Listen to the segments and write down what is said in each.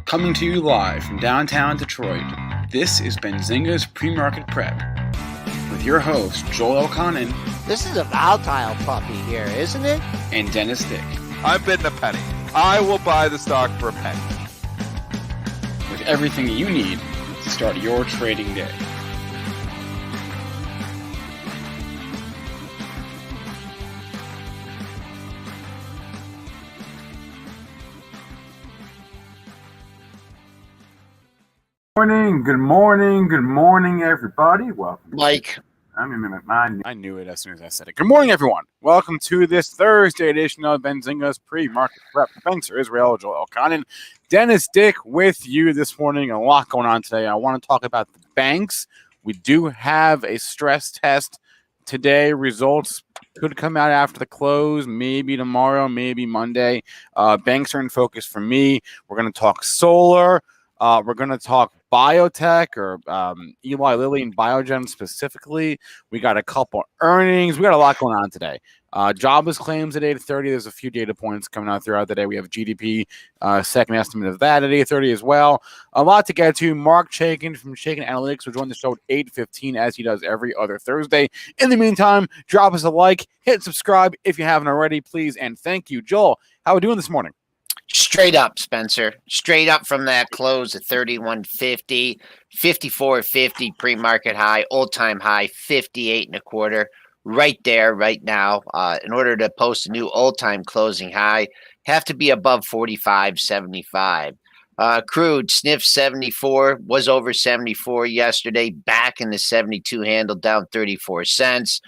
Coming to you live from downtown Detroit, this is Benzinga's Pre-Market Prep with your host, Joel Elconin. This is a volatile puppy here, isn't it? And Dennis Dick. I'm bidding a penny. I will buy the stock for a penny. With everything you need to start your trading day. Good morning, everybody. Welcome. Mike. I knew it as soon as I said it. Good morning, everyone. Welcome to this Thursday edition of Benzinga's Pre-Market Prep. Spencer Israel, Joel Elconin, Dennis Dick with you this morning. A lot going on today. I want to talk about the banks. We do have a stress test today. Results could come out after the close, maybe tomorrow, maybe Monday. Banks are in focus for me. We're going to talk solar. We're going to talk biotech or Eli Lilly and Biogen specifically. We got a couple earnings. We got a lot going on today. Jobless claims at 8:30. There's a few data points coming out throughout the day. We have GDP, second estimate of that at 8:30 as well. A lot to get to. Marc Chaikin from Chaikin Analytics will join the show at 8:15 as he does every other Thursday. In the meantime, drop us a like, hit subscribe if you haven't already, please, and thank you. Joel, how are we doing this morning? Straight up, Spencer. Straight up from that close at 31.50, 54.50 pre-market high, all-time high 58.25. Right there, right now. In order to post a new all-time closing high, have to be above 45.75. Crude sniffed 74, was over 74 yesterday, back in the 72 handle, down 34 cents.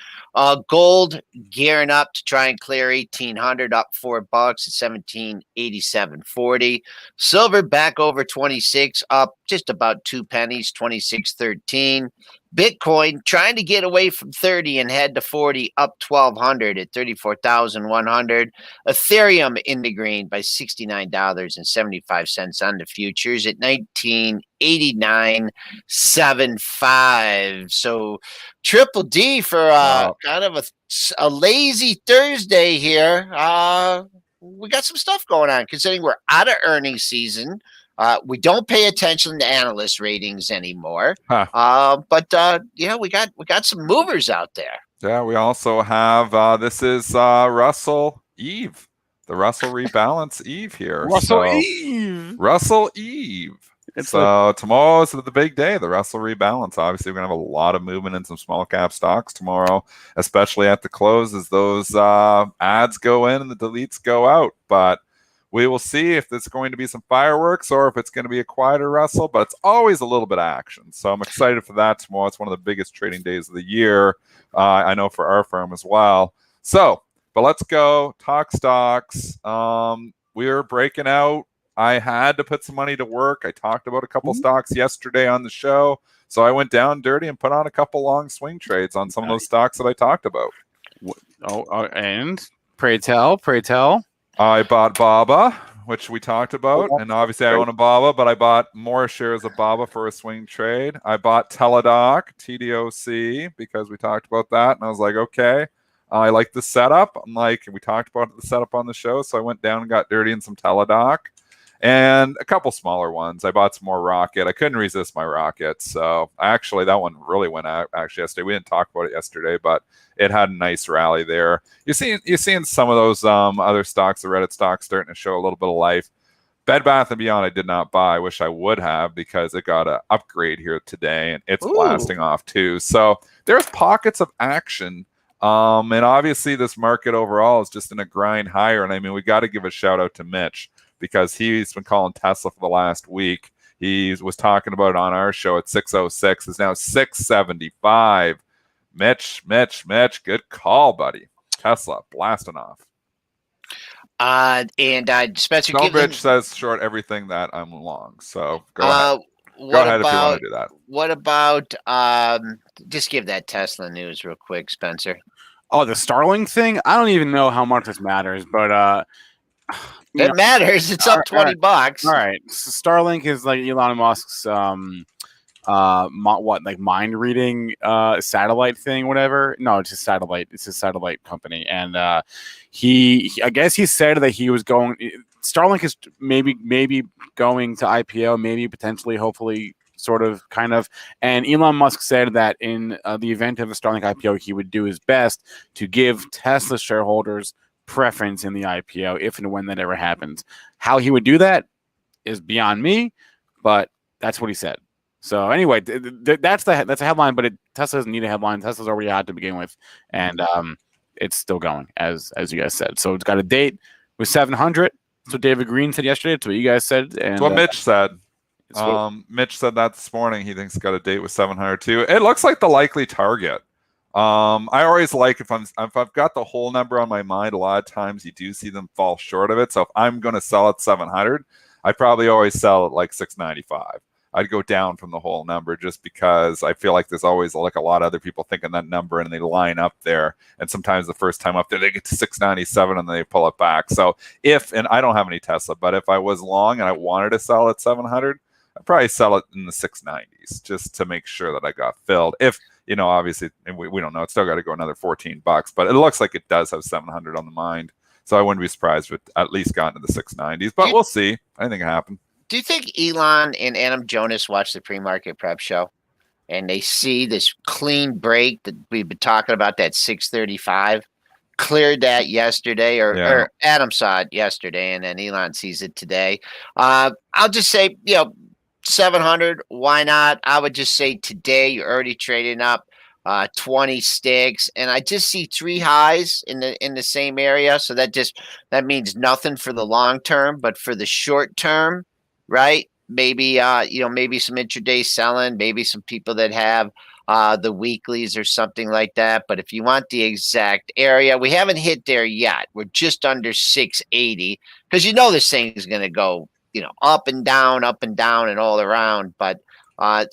Gold gearing up to try and clear 1,800, up $4 at 1787.40. Silver back over 26, up just about 2 pennies, 26.13. Bitcoin trying to get away from 30 and head to 40, up 1,200 at 34,100. Ethereum in the green by $69.75 on the futures at 1989.75. So triple D for kind of a lazy Thursday here. We got some stuff going on considering we're out of earnings season. We don't pay attention to analyst ratings anymore. But yeah, we got some movers out there. Yeah, we also have this is Russell Eve, the Russell Rebalance Eve here. Russell Eve. So tomorrow is the big day, the Russell Rebalance. Obviously, we're going to have a lot of movement in some small cap stocks tomorrow, especially at the close as those ads go in and the deletes go out. But we will see if there's going to be some fireworks or if it's going to be a quieter Russell, but it's always a little bit of action. So I'm excited for that tomorrow. It's one of the biggest trading days of the year, I know, for our firm as well. So But let's go talk stocks. We were breaking out. I had to put some money to work. I talked about a couple stocks yesterday on the show. So I went down dirty and put on a couple long swing trades on some of those stocks that I talked about. And pray tell. I bought BABA, which we talked about. And obviously I own a BABA, but I bought more shares of BABA for a swing trade. I bought Teladoc, TDOC, because we talked about that. And I was like, okay, I like the setup. I'm like, we talked about the setup on the show. So I went down and got dirty in some Teladoc. And a couple smaller ones. I bought some more Rocket. I couldn't resist my Rocket. So actually, that one really went out actually yesterday. We didn't talk about it yesterday, but it had a nice rally there. You're seeing some of those other stocks, the Reddit stocks, starting to show a little bit of life. Bed Bath & Beyond I did not buy. I wish I would have, because it got an upgrade here today, and it's blasting off too. So there's pockets of action. And obviously, this market overall is just in a grind higher. And I mean, we got to give a shout out to Mitch, because he's been calling Tesla for the last week. He was talking about it on our show at 606. It's now 675. Mitch, good call, buddy. Tesla blasting off. Spencer, Stonebridge says short everything that I'm long. So go ahead. Go ahead if you want to do that. What about just give that Tesla news real quick, Spencer? Oh, the Starlink thing? I don't even know how much this matters, but it matters. It's up $20. All right. So Starlink is like Elon Musk's mind reading satellite thing, whatever. No, it's a satellite. It's a satellite company, and I guess he said that he was going. Starlink is maybe going to IPO, maybe potentially, hopefully, sort of, kind of. And Elon Musk said that in the event of a Starlink IPO, he would do his best to give Tesla shareholders preference in the IPO if and when that ever happens. How he would do that is beyond me, but that's what he said. So anyway, that's a headline, but Tesla doesn't need a headline. Tesla's already hot to begin with, and it's still going, as you guys said. So it's got a date with 700. That's what David Green said yesterday. That's what you guys said. And that's what Mitch said. Mitch said that this morning. He thinks it's got a date with 700 too. It looks like the likely target. I always like if I've got the whole number on my mind, a lot of times you do see them fall short of it. So if I'm going to sell at 700, I probably always sell at like 695. I'd go down from the whole number, just because I feel like there's always like a lot of other people thinking that number and they line up there. And sometimes the first time up there, they get to 697 and they pull it back. So and I don't have any Tesla, but if I was long and I wanted to sell at 700, I'd probably sell it in the 690s just to make sure that I got filled. If, obviously, and we don't know, it's still got to go another $14, but it looks like it does have 700 on the mind. So I wouldn't be surprised if it at least got into the 690s, but we'll see. Anything can happen. Do you think Elon and Adam Jonas watch the pre-market prep show and they see this clean break that we've been talking about, that 635, cleared that yesterday, or Adam saw it yesterday, and then Elon sees it today? I'll just say, 700, why not? I would just say today you're already trading up 20 sticks, and I just see 3 highs in the same area. So that means nothing for the long term, but for the short term, right? Maybe maybe some intraday selling, maybe some people that have the weeklies or something like that. But if you want the exact area, we haven't hit there yet. We're just under 680, because this thing is going to go up and down and all around. But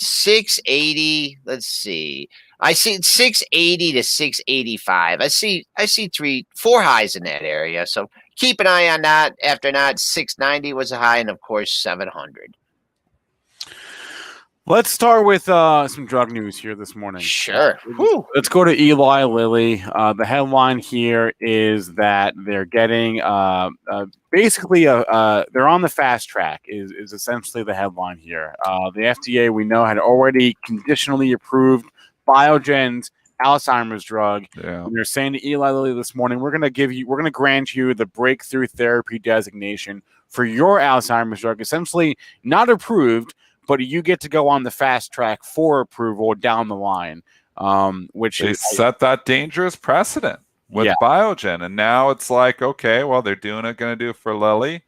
680, let's see. I see 680 to 685. I see 4 highs in that area. So keep an eye on that. After that, 690 was a high, and of course 700. Let's start with some drug news here this morning. Sure. Let's go to Eli Lilly. The headline here is that they're getting basically they're on the fast track is essentially the headline here. The FDA, we know, had already conditionally approved Biogen's Alzheimer's drug. Yeah. And they're saying to Eli Lilly this morning, we're going to grant you the breakthrough therapy designation for your Alzheimer's drug, essentially not approved, but you get to go on the fast track for approval down the line, which they set that dangerous precedent with Biogen. And now it's like, okay, well, they're going to do it for Lilly.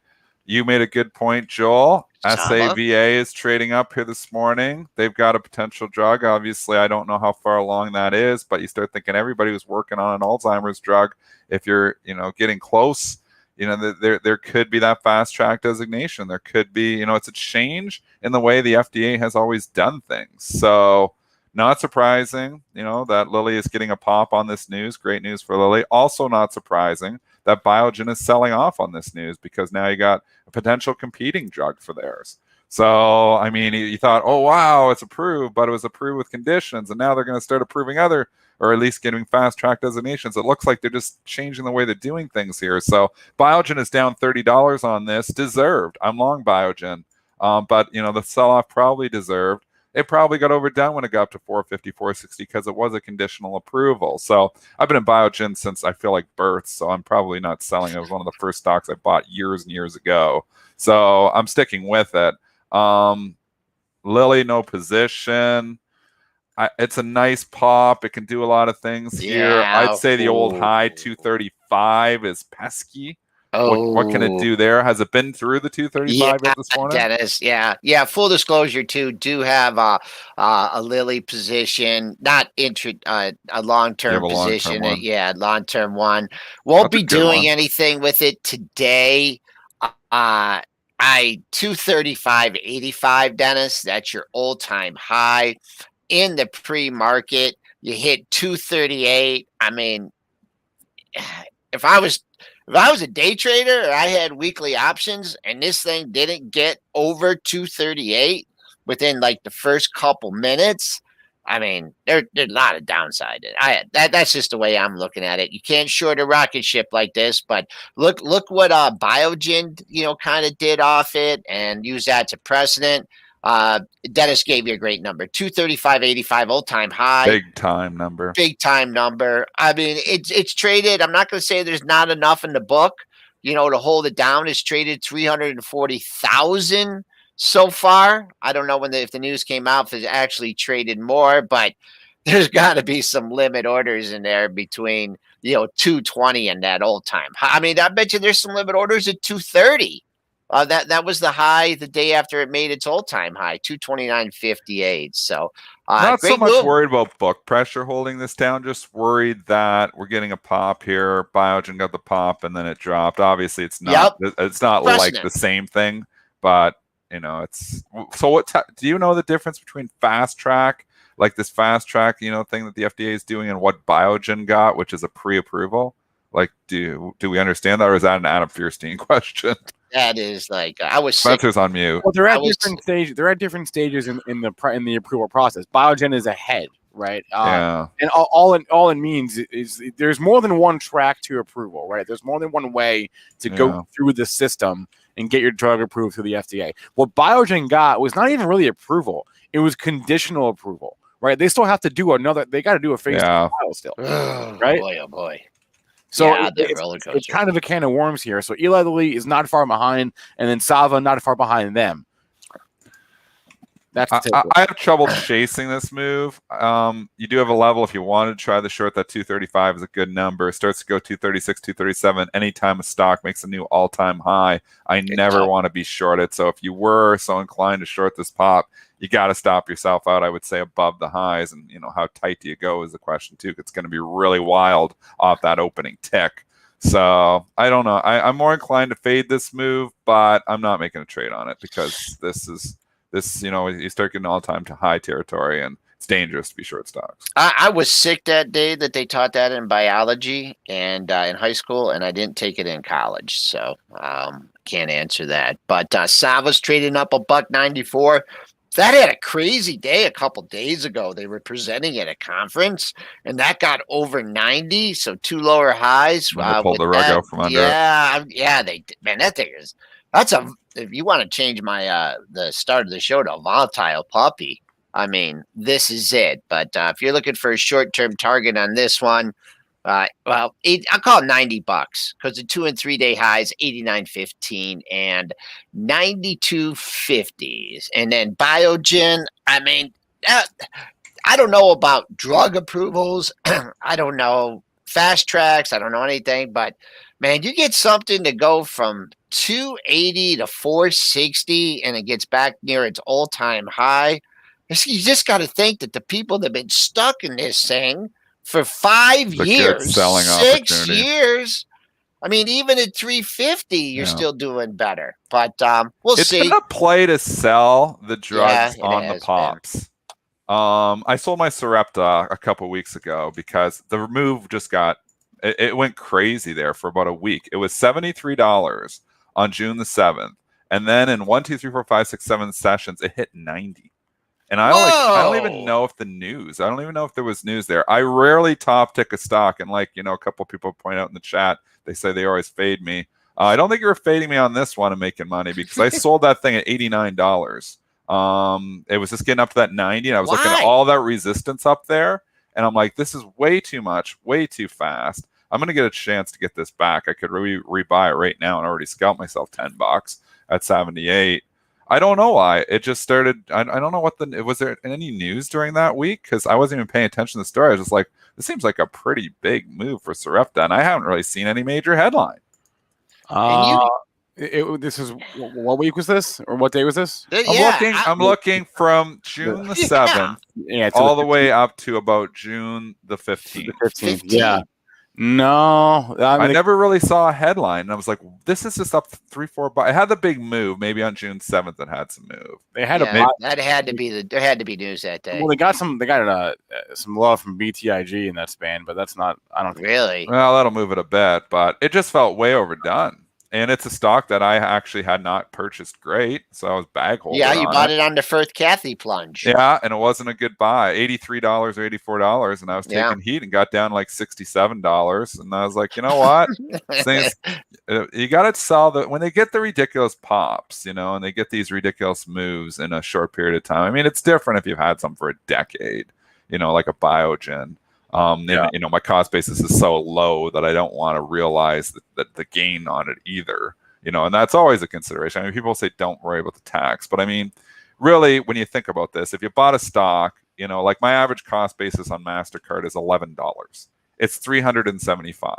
You made a good point, Joel. SAVA? SAVA is trading up here this morning. They've got a potential drug. Obviously, I don't know how far along that is, but you start thinking everybody was working on an Alzheimer's drug. If you're, getting close, there could be that fast track designation. There could be, it's a change in the way the FDA has always done things. So not surprising, that Lilly is getting a pop on this news. Great news for Lilly. Also not surprising that Biogen is selling off on this news, because now you got a potential competing drug for theirs. So, I mean, you thought, oh, wow, it's approved, but it was approved with conditions, and now they're going to start approving other, or at least getting fast track designations. It looks like they're just changing the way they're doing things here. So Biogen is down $30 on this. Deserved. I'm long Biogen. But, the sell-off probably deserved. It probably got overdone when it got up to 450, 460 because it was a conditional approval. So I've been in Biogen since I feel like birth, so I'm probably not selling. It was one of the first stocks I bought years and years ago. So I'm sticking with it. Lilly, no position. It's a nice pop. It can do a lot of things here. I'd say the old high 235 is pesky. What can it do there? Has it been through the 235 yet this morning? Dennis, yeah. Full disclosure, too, do have a Lilly position, not a long-term position. Long-term one. Won't be doing anything with it today. 235.85, Dennis. That's your all-time high in the pre-market. You hit 238. I mean, if I was a day trader or I had weekly options and this thing didn't get over 238 within like the first couple minutes, I mean, there's a lot of downside. That's just the way I'm looking at it. You can't short a rocket ship like this, but look what Biogen, kind of did off it and use that to precedent. Dennis gave you a great number, 235.85 all-time high. Big time number. I mean, it's traded. I'm not going to say there's not enough in the book, to hold it down. It's traded 340,000 so far. I don't know if the news came out if it's actually traded more, but there's got to be some limit orders in there between 220 and that all-time high. I mean, I bet you there's some limit orders at 230. That was the high the day after it made its all-time high, 229.58. So not so much worried about book pressure holding this down, just worried that we're getting a pop here. Biogen got the pop and then it dropped. Obviously, it's not like the same thing, but it's so. What do you know the difference between fast track, like this fast track, thing that the FDA is doing, and what Biogen got, which is a pre-approval? Like, do we understand that, or is that an Adam Fierstein question? That is like I was. Spencer's on mute. Well, they're at different stages. They're at different stages in the approval process. Biogen is ahead, right? And all it means is there's more than one track to approval, right? There's more than one way to go through the system and get your drug approved through the FDA. What Biogen got was not even really approval; it was conditional approval, right? They still have to do They got to do a phase 2 trial still, right? Oh boy. So it's kind of a can of worms here. So Eli Lilly is not far behind, and then SAVA not far behind them. That's I have trouble chasing this move. You do have a level if you wanted to try the short. That 235 is a good number. It starts to go 236, 237. Anytime a stock makes a new all-time high, I never want to be shorted. So if you were so inclined to short this pop, you got to stop yourself out, I would say, above the highs. And, how tight do you go is the question, too. It's going to be really wild off that opening tick. So I don't know. I'm more inclined to fade this move, but I'm not making a trade on it because this, you start getting all-time to high territory, and it's dangerous to be short stocks. I was sick that day that they taught that in biology and in high school, and I didn't take it in college. So can't answer that. But SAVA's trading up $1.94. That had a crazy day a couple days ago. They were presenting at a conference, and that got over 90. So 2 lower highs. Pulled the rug out from under it. Yeah, they did. Man, that thing is if you want to change my the start of the show to a volatile puppy, I mean, this is it. But if you're looking for a short-term target on this one, I'll call it $90 because the 2 and 3 day highs 89.15 and 92.50s, and then Biogen. I mean, I don't know about drug approvals. I don't know fast tracks. I don't know anything, but Man, you get something to go from 280 to 460 and it gets back near its all-time high. You just got to think that the people that have been stuck in this thing for 5 It's a good years, selling 6 opportunity. years. I mean, even at 350, you're still doing better. But we'll It's see. been a play to sell the drugs Yeah, it on the has been. pops. I sold my Sarepta a couple weeks ago because the move just got it went crazy there for about a week. It was $73 on June the 7th, and then in 1, 2, 3, 4, 5, 6, 7 sessions, it hit 90. And I don't even know if I don't even know if there was news there. I rarely top tick a stock, and a couple people point out in the chat, they say they always fade me. I don't think you were fading me on this one and making money because I sold that thing at $89. It was just getting up to that 90, and I was looking at all that resistance up there, and I'm like, this is way too much, way too fast. I'm going to get a chance to get this back. I could rebuy it right now and already scalp myself $10 at 78. I don't know why. It just started. I don't know what was there any news during that week? Because I wasn't even paying attention to the story. I was just like, this seems like a pretty big move for Sarepta, and I haven't really seen any major headline. This is what week was this, or what day was this? I'm looking from June the 7th, all the way up to about June the 15th. The 15th. Yeah. No, I never really saw a headline, and I was like, "This is just up 3-4 bucks." It had the big move, maybe on June 7th. It had some move. They had there had to be news that day. Well, they got some love from BTIG in that span, but that's not. I don't think really. Well, that'll move it a bit, but it just felt way overdone. And it's a stock that I actually had not purchased great, so I was bag holding. Yeah, you bought it on the first Kathy plunge. Yeah, and it wasn't a good buy. $83 or $84, and I was taking heat and got down like $67, and I was like, you know what? You got to sell when they get the ridiculous pops, and they get these ridiculous moves in a short period of time. I mean, it's different if you've had some for a decade, like a Biogen. My cost basis is so low that I don't want to realize that the gain on it either, and that's always a consideration. I mean, people say don't worry about the tax, but I mean, really, when you think about this, if you bought a stock, like my average cost basis on MasterCard is $11. It's $375.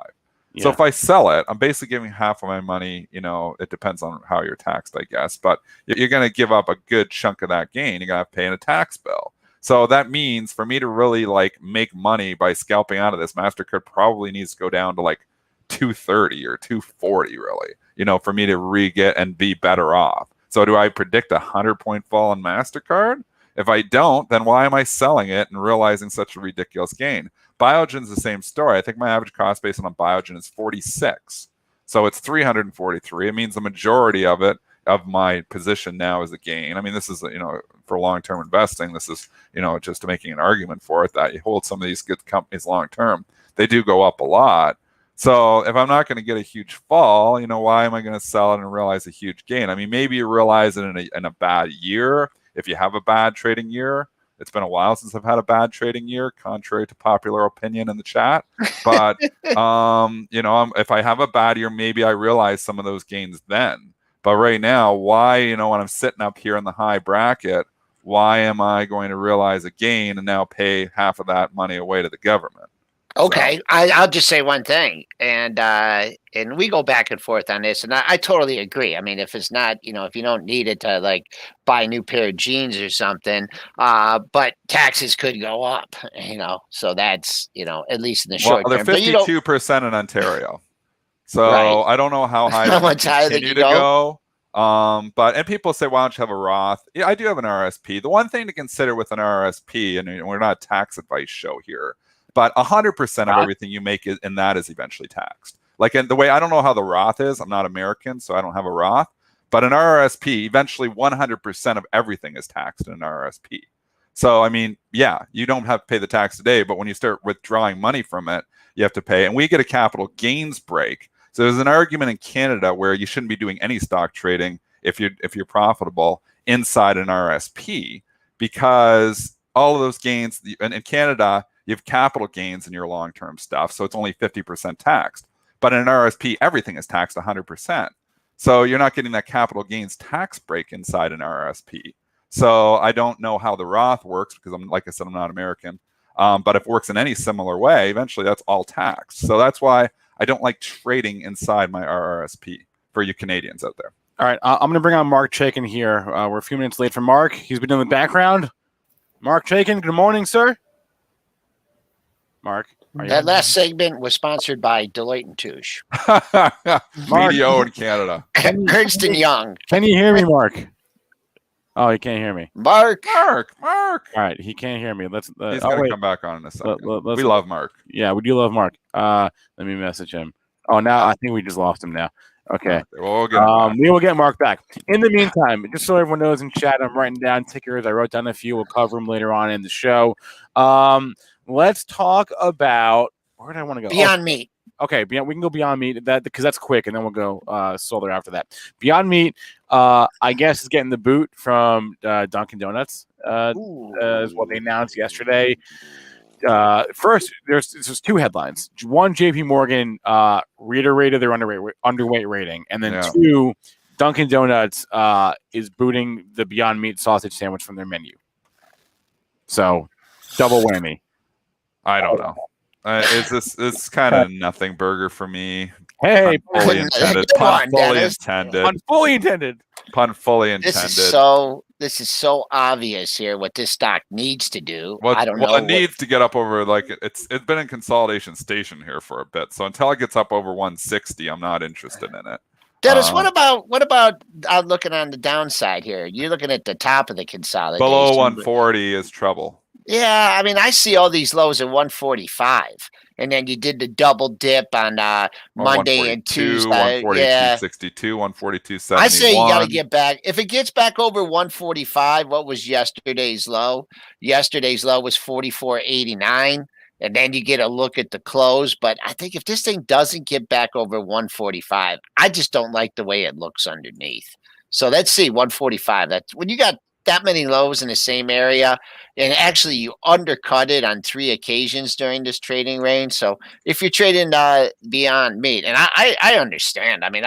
So if I sell it, I'm basically giving half of my money. It depends on how you're taxed, I guess, but you're going to give up a good chunk of that gain. You're going to have to pay in a tax bill. So that means for me to really make money by scalping out of this, MasterCard probably needs to go down to like 230 or 240, really, for me to re-get and be better off. So do I predict a 100-point fall on MasterCard? If I don't, then why am I selling it and realizing such a ridiculous gain? Biogen's the same story. I think my average cost basis on Biogen is 46. So it's 343. It means the majority of my position now is a gain. I mean, this is, for long-term investing, this is, just making an argument for it that you hold some of these good companies long-term. They do go up a lot. So if I'm not going to get a huge fall, why am I going to sell it and realize a huge gain? I mean, maybe you realize it in a bad year. If you have a bad trading year, it's been a while since I've had a bad trading year, contrary to popular opinion in the chat. But, if I have a bad year, maybe I realize some of those gains then. But right now, why, when I'm sitting up here in the high bracket, why am I going to realize a gain and now pay half of that money away to the government? Okay, so. I'll just say one thing, and we go back and forth on this, and I totally agree. I mean, if it's not, if you don't need it to buy a new pair of jeans or something, but taxes could go up, so that's, at least in the short term. They're 52% in Ontario. So I don't know how high they continue to go. And people say, why don't you have a Roth? Yeah, I do have an RSP. The one thing to consider with an RSP, and we're not a tax advice show here, but 100% of everything you make in that is eventually taxed. In the way, I don't know how the Roth is. I'm not American, so I don't have a Roth. But an RSP, eventually 100% of everything is taxed in an RSP. So, I mean, yeah, you don't have to pay the tax today, but when you start withdrawing money from it, you have to pay. And we get a capital gains break. So there's an argument in Canada where you shouldn't be doing any stock trading if you're profitable inside an RSP, because all of those gains, and in Canada, you have capital gains in your long-term stuff, so it's only 50% taxed. But in an RSP, everything is taxed 100%. So you're not getting that capital gains tax break inside an RSP. So I don't know how the Roth works because like I said, I'm not American. But if it works in any similar way, eventually that's all taxed. So that's why I don't like trading inside my RRSP for you Canadians out there. All right, I'm going to bring on Marc Chaikin here. We're a few minutes late for Marc. He's been in the background. Marc Chaikin, good morning, sir. Marc. That last segment was sponsored by Deloitte and Touche. BDO in Canada. Ernst & Young. Can you hear me, Marc? Oh, he can't hear me. Marc. Marc. All right, he can't hear me. He's going to come back on in a second. We love Marc. Yeah, we do love Marc. Let me message him. Oh, now I think we just lost him now. Okay. We will get Marc back. In the meantime, just so everyone knows in chat, I'm writing down tickers. I wrote down a few. We'll cover them later on in the show. Let's talk about where do I want to go? Beyond Meat. Okay, we can go Beyond Meat because that's quick, and then we'll go solar after that. Beyond Meat, I guess, is getting the boot from Dunkin' Donuts, is what they announced yesterday. First, there's two headlines. One, JP Morgan reiterated their underweight rating, and then two, Dunkin' Donuts is booting the Beyond Meat sausage sandwich from their menu. So, double whammy. I don't know. It's kind of nothing burger for me. Hey, pun fully intended. Pun fully intended. Pun fully intended. Pun fully intended. This is so obvious here what this stock needs to do. I don't know. Well, it needs to get up over it's been in consolidation station here for a bit. So until it gets up over 160, I'm not interested in it. Dennis, what about looking on the downside here? You're looking at the top of the consolidation. Below 140 is trouble. Yeah, I mean, I see all these lows at 145, and then you did the double dip on Monday and Tuesday. 142.62, 142.71. I say you got to get back. If it gets back over 145, what was yesterday's low? Yesterday's low was 44.89, and then you get a look at the close. But I think if this thing doesn't get back over 145, I just don't like the way it looks underneath. So let's see, 145. That's when you got that many lows in the same area, and actually you undercut it on 3 occasions during this trading range. So if you're trading Beyond Meat, and I understand. I mean,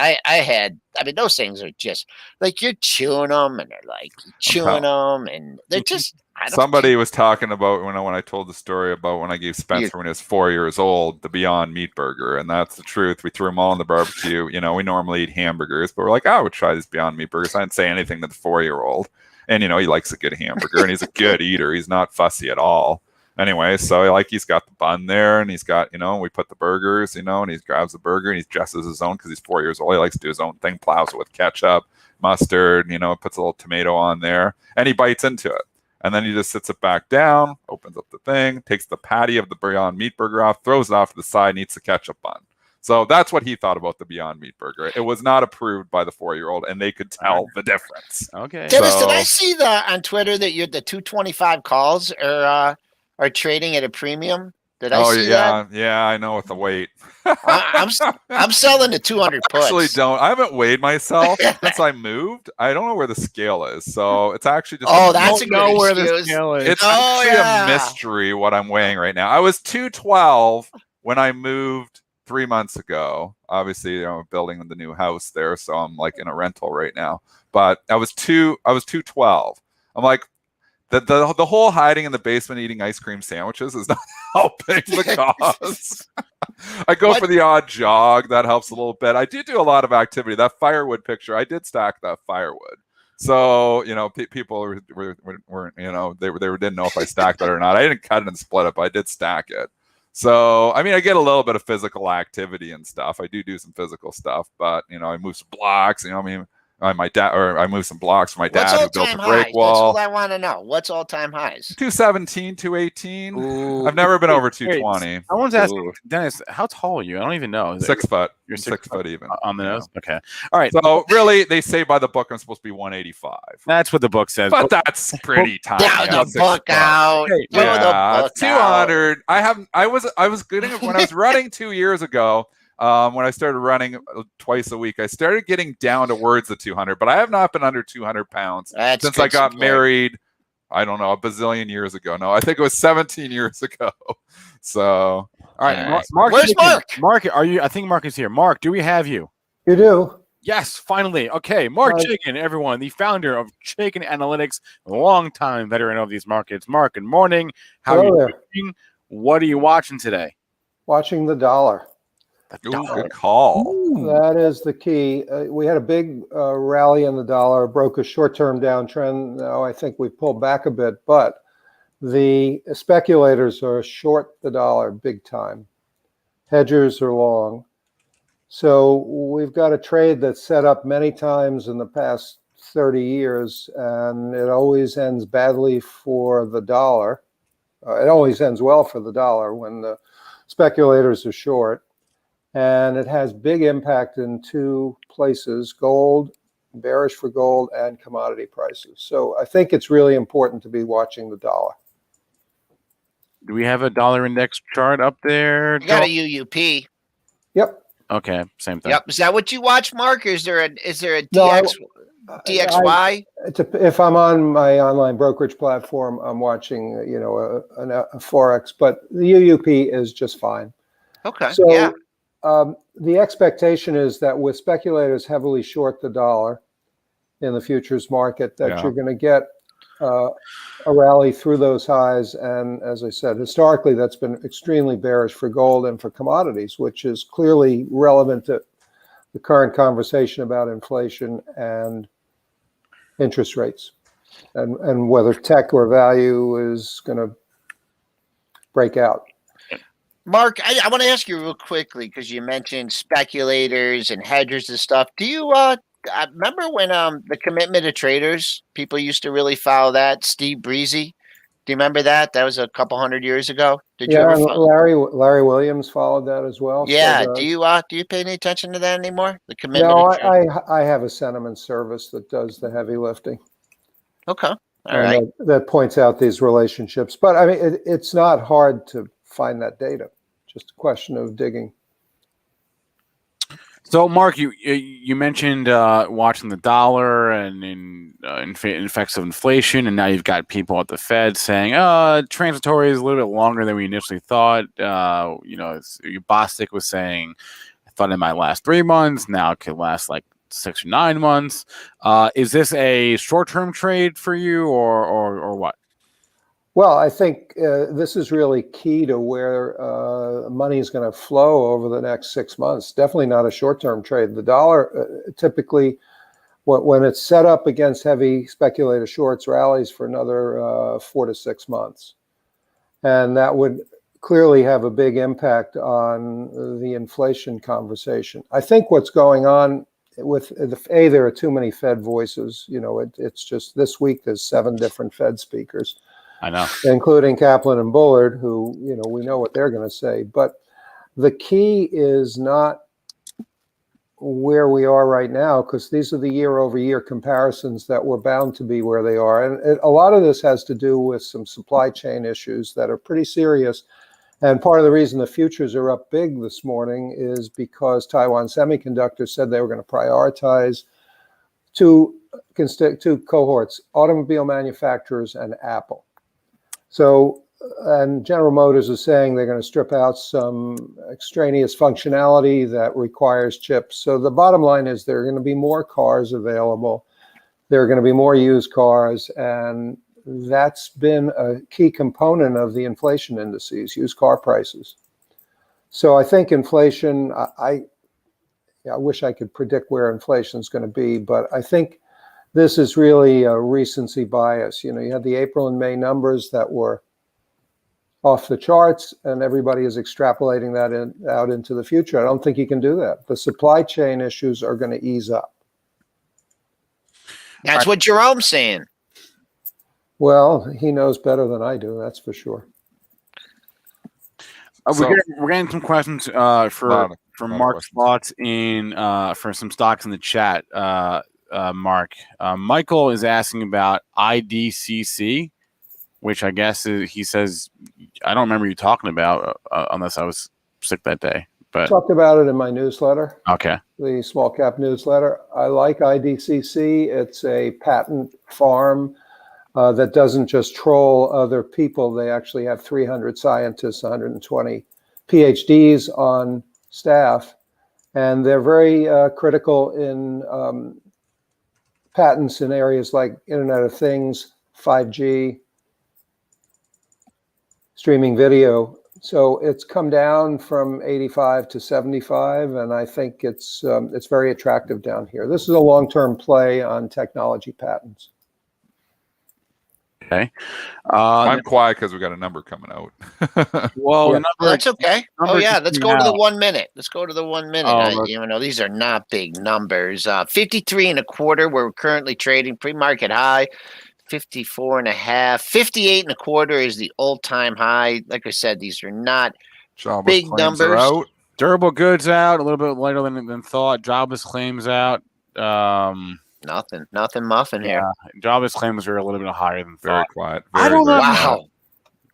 those things are just like you're chewing them, and they're like chewing them, and they're just. Somebody was talking about when I told the story about when I gave Spencer when he was 4 years old the Beyond Meat burger, and that's the truth. We threw them all in the barbecue. We normally eat hamburgers, but we're like, I would try these Beyond Meat burgers. I didn't say anything to the 4-year-old. And, he likes a good hamburger, and he's a good eater. He's not fussy at all. Anyway, so, he's got the bun there, and he's got, we put the burgers, and he grabs the burger, and he dresses his own because he's 4 years old. He likes to do his own thing, plows it with ketchup, mustard, puts a little tomato on there, and he bites into it. And then he just sits it back down, opens up the thing, takes the patty of the Beyond Meat burger off, throws it off to the side, and eats the ketchup bun. So that's what he thought about the Beyond Meat burger. It was not approved by the 4-year-old, and they could tell the difference. Okay. Dennis, did I see on Twitter that the 225 calls are trading at a premium? Did I see that? Yeah, I know with the weight. I'm selling the 200 puts. I haven't weighed myself since I moved. I don't know where the scale is, so it's actually just. That's a good where the scale is. It's actually a mystery what I'm weighing right now. I was 212 when I moved 3 months ago. Obviously, I'm building the new house there, so I'm in a rental right now. But I was 212. I'm like, the whole hiding in the basement eating ice cream sandwiches is not helping the cause. I go for the odd jog. That helps a little bit. I do a lot of activity. That firewood picture, I did stack that firewood. So, people weren't, they didn't know if I stacked it or not. I didn't cut it and split it, but I did stack it. So, I get a little bit of physical activity and stuff. I do some physical stuff, but, I move some blocks, I moved some blocks for my dad who built a break wall. That's what I want to know. What's all-time highs? 217, 218. Ooh. I've never been over 220. I wanted to ask Dennis, how tall are you? I don't even know. 6 foot. You're 6 foot even. On the nose? Okay. All right. So really, they say by the book I'm supposed to be 185. That's what the book says. But that's pretty tiny. Down the book out. Yeah, 200. I was getting when I was running 2 years ago. When I started running twice a week, I started getting down towards the 200, but I have not been under 200 pounds since I got married. I don't know, a bazillion years ago. No, I think it was 17 years ago. So, all right, Marc. Where's Marc? Marc, are you? I think Marc is here. Marc, do we have you? You do. Yes, finally. Okay, Marc Chaikin, everyone, the founder of Chaikin Analytics, a long-time veteran of these markets. Marc, good morning. How are you doing? What are you watching today? Watching the dollar. Ooh, dollar. good call. That is the key. We had a big rally in the dollar, broke a short-term downtrend. Now I think we pulled back a bit, but the speculators are short the dollar big time. Hedgers are long. So we've got a trade that's set up many times in the past 30 years, and it always ends badly for the dollar. It always ends well for the dollar when the speculators are short. And it has big impact in two places: gold, bearish for gold, and commodity prices. So I think it's really important to be watching the dollar. Do we have a dollar index chart up there? I got a UUP. Yep. Okay, same thing. Yep. Is that what you watch, Mark? Or is there a No, DXY? If I'm on my online brokerage platform, I'm watching, a Forex, but the UUP is just fine. Okay. So, yeah. The expectation is that with speculators heavily short the dollar in the futures market, that you're going to get a rally through those highs. And as I said, historically, that's been extremely bearish for gold and for commodities, which is clearly relevant to the current conversation about inflation and interest rates, and whether tech or value is going to break out. Mark, I want to ask you real quickly, because you mentioned speculators and hedgers and stuff. Do you I remember when the commitment of traders, people used to really follow that? Steve Breezy. Do you remember that? That was a couple hundred years ago. Did you ever follow? Larry Williams followed that as well. Yeah. So do you pay any attention to that anymore? The commitment. No, of traders? I have a sentiment service that does the heavy lifting. Okay. All right. That points out these relationships. But I mean, it's not hard to find that data. Just a question of digging. So, Mark, you mentioned watching the dollar and effects of inflation, and now you've got people at the Fed saying, transitory is a little bit longer than we initially thought. Bostic was saying, I thought it might last 3 months. Now it could last like 6 or 9 months. Is this a short-term trade for you, or what? Well, I think this is really key to where money is going to flow over the next 6 months. Definitely not a short-term trade. The dollar typically, when it's set up against heavy speculator shorts, rallies for another 4 to 6 months. And that would clearly have a big impact on the inflation conversation. I think what's going on with there are too many Fed voices. It's just this week there's 7 different Fed speakers. I know, including Kaplan and Bullard, who, we know what they're going to say. But the key is not where we are right now, because these are the year-over-year comparisons that we're bound to be where they are. And a lot of this has to do with some supply chain issues that are pretty serious. And part of the reason the futures are up big this morning is because Taiwan Semiconductor said they were going to prioritize two cohorts: automobile manufacturers and Apple. So, and General Motors is saying they're going to strip out some extraneous functionality that requires chips. So the bottom line is there are going to be more cars available. There are going to be more used cars. And that's been a key component of the inflation indices, used car prices. So I think inflation, I wish I could predict where inflation is going to be, but I think this is really a recency bias. You had the April and May numbers that were off the charts, and everybody is extrapolating that out into the future. I don't think you can do that. The supply chain issues are going to ease up. That's what Jerome's saying. Well, he knows better than I do, that's for sure. We're getting some questions for Mark's thoughts for some stocks in the chat. Mark, Michael is asking about IDCC, which I guess he says I don't remember you talking about unless I was sick that day. But talked about it in my newsletter. Okay, the small cap newsletter. I like IDCC. It's a patent farm that doesn't just troll other people. They actually have 300 scientists, 120 PhDs on staff, and they're very critical in patents in areas like Internet of Things, 5G, streaming video. So it's come down from 85 to 75, and I think it's very attractive down here. This is a long-term play on technology patents. Okay. I'm quiet because we got a number coming out. Well, Yeah. the Oh, that's okay. Oh number yeah, just let's came go to the out. 1 minute. Let's go to the 1 minute. Oh, You know, these are not big numbers. 53 and a quarter. We're currently trading pre-market high. 54 and a half. 58 and a quarter is the all-time high. Like I said, these are not Jobless big claims are numbers. out. durable goods out, a little bit lighter than thought. Jobless claims out. Nothing muffin here. Jobless claims are a little bit higher than Very thought. quiet. I Very, don't very know. quiet. Wow.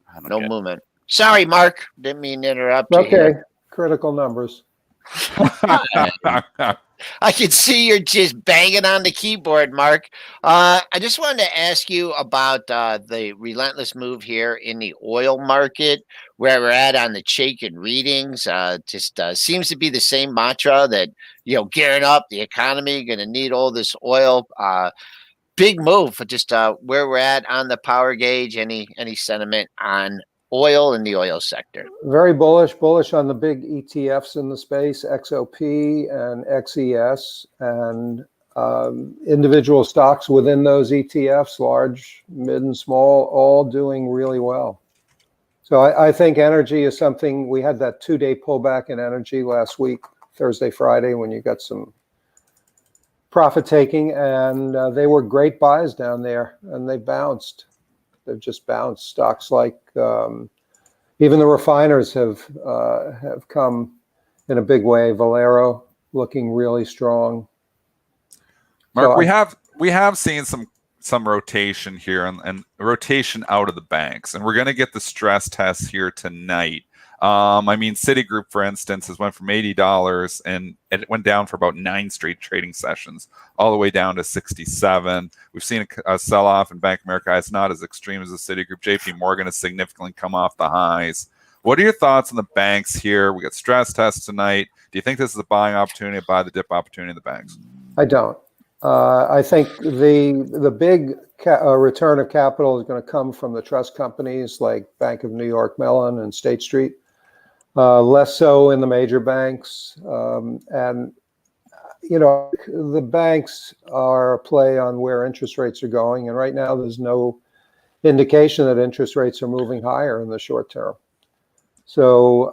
I don't No get it. movement. Sorry, Mark. Didn't mean to interrupt you Okay, here. critical numbers. I can see you're just banging on the keyboard, Mark. I just wanted to ask you about the relentless move here in the oil market, where we're at on the Chaikin readings. Just seems to be the same mantra that, you know, gearing up, the economy, going to need all this oil. Big move for just where we're at on the power gauge. Any sentiment on oil in the oil sector? Very bullish on the big ETFs in the space, XOP and XES, and individual stocks within those ETFs, large, mid, and small, all doing really well. So I think energy is something. We had that 2-day pullback in energy last week, Thursday, Friday, when you got some profit taking, and they were great buys down there, and they bounced. They've just bounced. Stocks like even the refiners have come in a big way. Valero looking really strong. Mark, So we have seen some rotation here and rotation out of the banks, and we're going to get the stress tests here tonight. I mean, Citigroup, for instance, has went from $80 and it went down for about 9 straight trading sessions, all the way down to 67. We've seen a sell-off in Bank of America. It's not as extreme as the Citigroup. JP Morgan has significantly come off the highs. What are your thoughts on the banks here? We got stress tests tonight. Do you think this is a buying opportunity, a buy the dip opportunity in the banks? I don't. I think the big return of capital is going to come from the trust companies like Bank of New York Mellon and State Street. Less so in the major banks. And, you know, the banks are a play on where interest rates are going. And right now, there's no indication that interest rates are moving higher in the short term. So,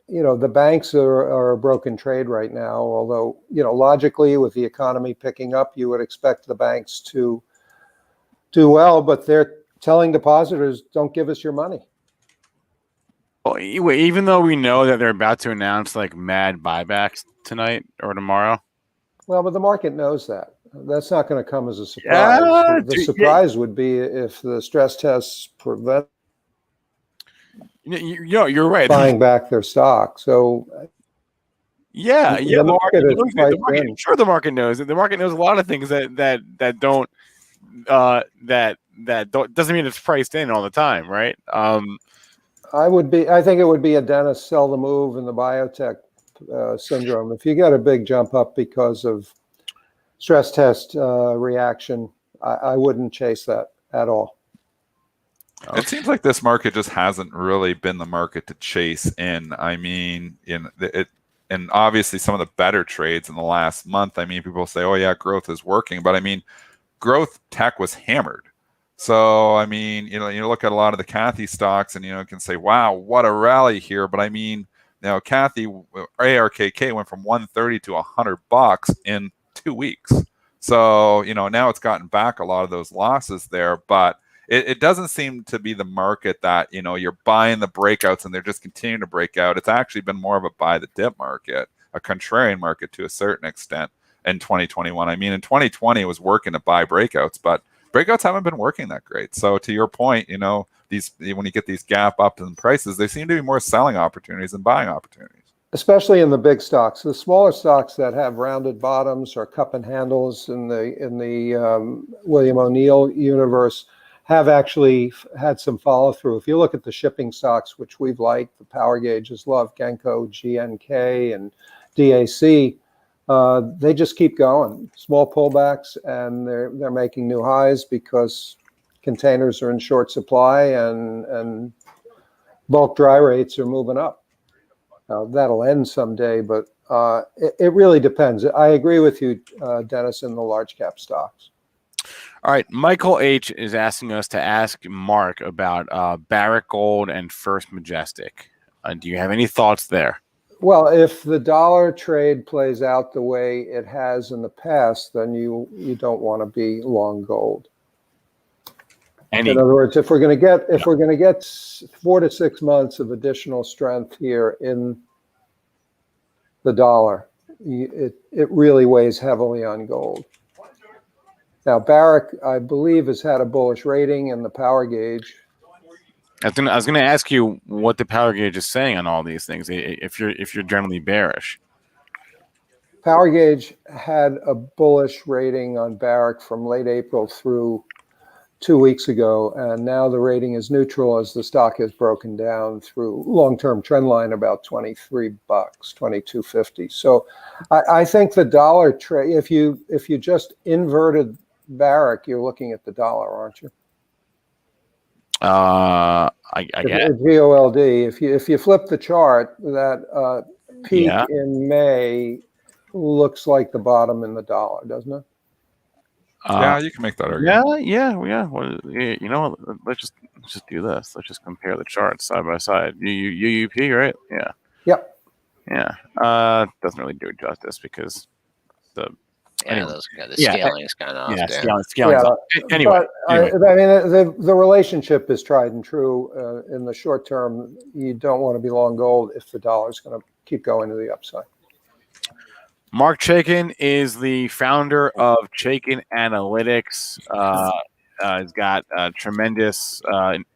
you know, the banks are a broken trade right now. Although, you know, logically, with the economy picking up, you would expect the banks to do well. But they're telling depositors, don't give us your money. Well, even though we know that they're about to announce like mad buybacks tonight or tomorrow. Well, but the market knows that. That's not going to come as a surprise. Yeah, The surprise would be if the stress tests prevent You're right. buying back their stock. So Yeah, the market is priced in. Sure, the market knows it. The market knows a lot of things that don't doesn't mean it's priced in all the time, right? I think it would be a dentist sell the move in the biotech syndrome. If you get a big jump up because of stress test reaction, I wouldn't chase that at all. It seems like this market just hasn't really been the market to chase in. I mean, and obviously some of the better trades in the last month. I mean, people say, "Oh yeah, growth is working," but I mean, growth tech was hammered. So, I mean, you look at a lot of the Cathy stocks and, you can say, wow, what a rally here. But I mean, Cathy, ARKK went from 130 to $100 in 2 weeks. So, now it's gotten back a lot of those losses there, but it doesn't seem to be the market that, you're buying the breakouts and they're just continuing to break out. It's actually been more of a buy the dip market, a contrarian market to a certain extent in 2021. I mean, in 2020, it was working to buy breakouts, but breakouts haven't been working that great. So to your point, when you get these gap up in prices, they seem to be more selling opportunities than buying opportunities. Especially in the big stocks. The smaller stocks that have rounded bottoms or cup and handles in the William O'Neill universe have actually had some follow through. If you look at the shipping stocks, which we've liked, the power gauges, love Genco, GNK, and DAC. They just keep going. Small pullbacks, and they're making new highs because containers are in short supply, and bulk dry rates are moving up. Now, that'll end someday, but it really depends. I agree with you, Dennis, in the large cap stocks. All right, Michael H is asking us to ask Mark about Barrick Gold and First Majestic. Do you have any thoughts there? Well, if the dollar trade plays out the way it has in the past, then you don't want to be long gold. In other words, if we're going to get 4 to 6 months of additional strength here in the dollar, it really weighs heavily on gold. Now, Barrick, I believe, has had a bullish rating in the power gauge. I was gonna ask you what the power gauge is saying on all these things. If you're generally bearish, power gauge had a bullish rating on Barrick from late April through 2 weeks ago, and now the rating is neutral as the stock has broken down through long-term trend line about $23, $22.50. So I think the dollar trade. If you just inverted Barrick, you're looking at the dollar, aren't you? I guess GOLD. If you flip the chart, that peak in May looks like the bottom in the dollar, doesn't it? Yeah, you can make that argument. Yeah. Well, you know, let's just do this. Let's just compare the charts side by side. UUP, right? Yeah. Yep. Yeah. Doesn't really do it justice because the scaling is kind of off there. Scaling. Anyway, I mean, the relationship is tried and true. In the short term, you don't want to be long gold if the dollar is going to keep going to the upside. Marc Chaikin is the founder of Chaikin Analytics. He's got tremendous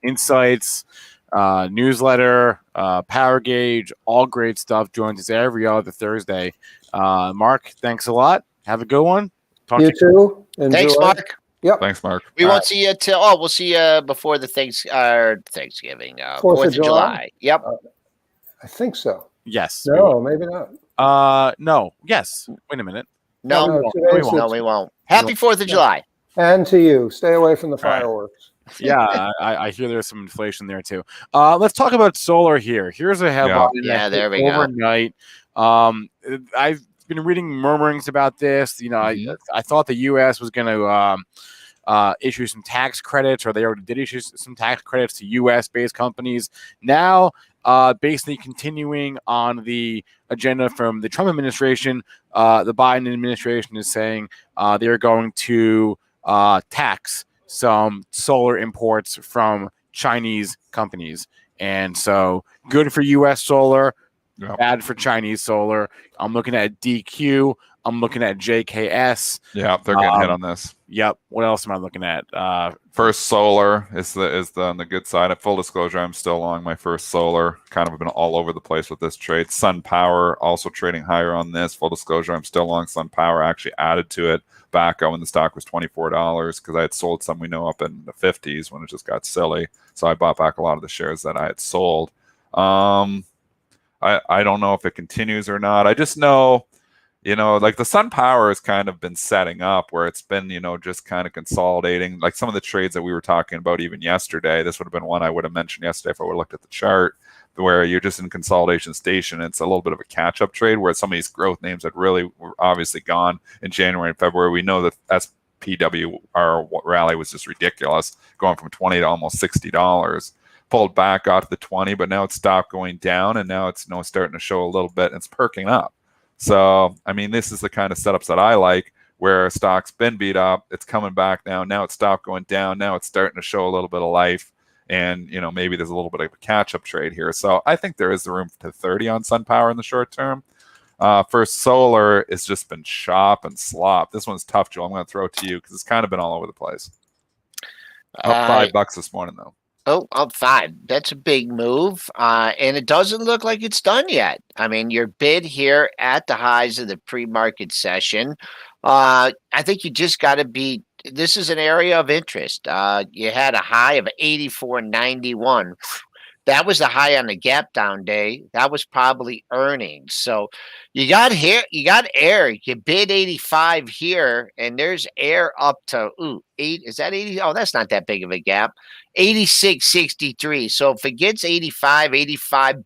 insights, newsletter, power gauge, all great stuff. Joins us every other Thursday. Marc, thanks a lot. Have a good one. Talk you to too. Enjoy. Thanks, Marc. Yep. Thanks, Marc. We won't see you till. Oh, we'll see you before the Thanksgiving. 4th of July. Yep. I think so. Yes. No, maybe not. No. Yes. Wait a minute. No, we won't. Happy 4th of July. And to you. Stay away from the fireworks. Yeah, I hear there's some inflation there too. Let's talk about solar here. Here's a headline. Yeah, there we overnight. I've been reading murmurings about this. You know, I thought the U.S. was going to issue some tax credits, or they already did issue some tax credits to U.S.-based companies. Now, basically continuing on the agenda from the Trump administration, the Biden administration is saying they're going to tax some solar imports from Chinese companies. And so good for U.S. solar, bad for Chinese solar. I'm looking at DQ. I'm looking at JKS. Yeah, they're getting hit on this. Yep. What else am I looking at? FirstSolar is on the good side. At full disclosure, I'm still long my FirstSolar. Kind of been all over the place with this trade. SunPower also trading higher on this. Full disclosure, I'm still long SunPower. I actually added to it back when the stock was $24 because I had sold some we know up in the 50s when it just got silly. So I bought back a lot of the shares that I had sold. I don't know if it continues or not. I just know, like the SunPower has kind of been setting up where it's been, just kind of consolidating. Like some of the trades that we were talking about even yesterday, this would have been one I would have mentioned yesterday if I would have looked at the chart, where you're just in consolidation station. It's a little bit of a catch-up trade where some of these growth names that really were obviously gone in January and February. We know that SPWR rally was just ridiculous, going from $20 to almost $60. Pulled back, got to the 20, but now it's stopped going down, and now it's starting to show a little bit, and it's perking up. So, I mean, this is the kind of setups that I like, where stock's been beat up, it's coming back now. Now it's stopped going down. Now it's starting to show a little bit of life, and maybe there's a little bit of a catch-up trade here. So I think there is the room to 30 on SunPower in the short term. FirstSolar has just been chop and slop. This one's tough, Joel. I'm going to throw it to you because it's kind of been all over the place. Up $5 this morning, though. Oh, up 5. That's a big move. And it doesn't look like it's done yet. I mean, your bid here at the highs of the pre-market session. I think you just got to be, this is an area of interest. You had a high of 84.91. that was the high on the gap down day. That was probably earnings. So you got here, you got air. You bid 85 here, and there's air up to 8. Is that 80? Oh, that's not that big of a gap. 86.63. So if it gets 85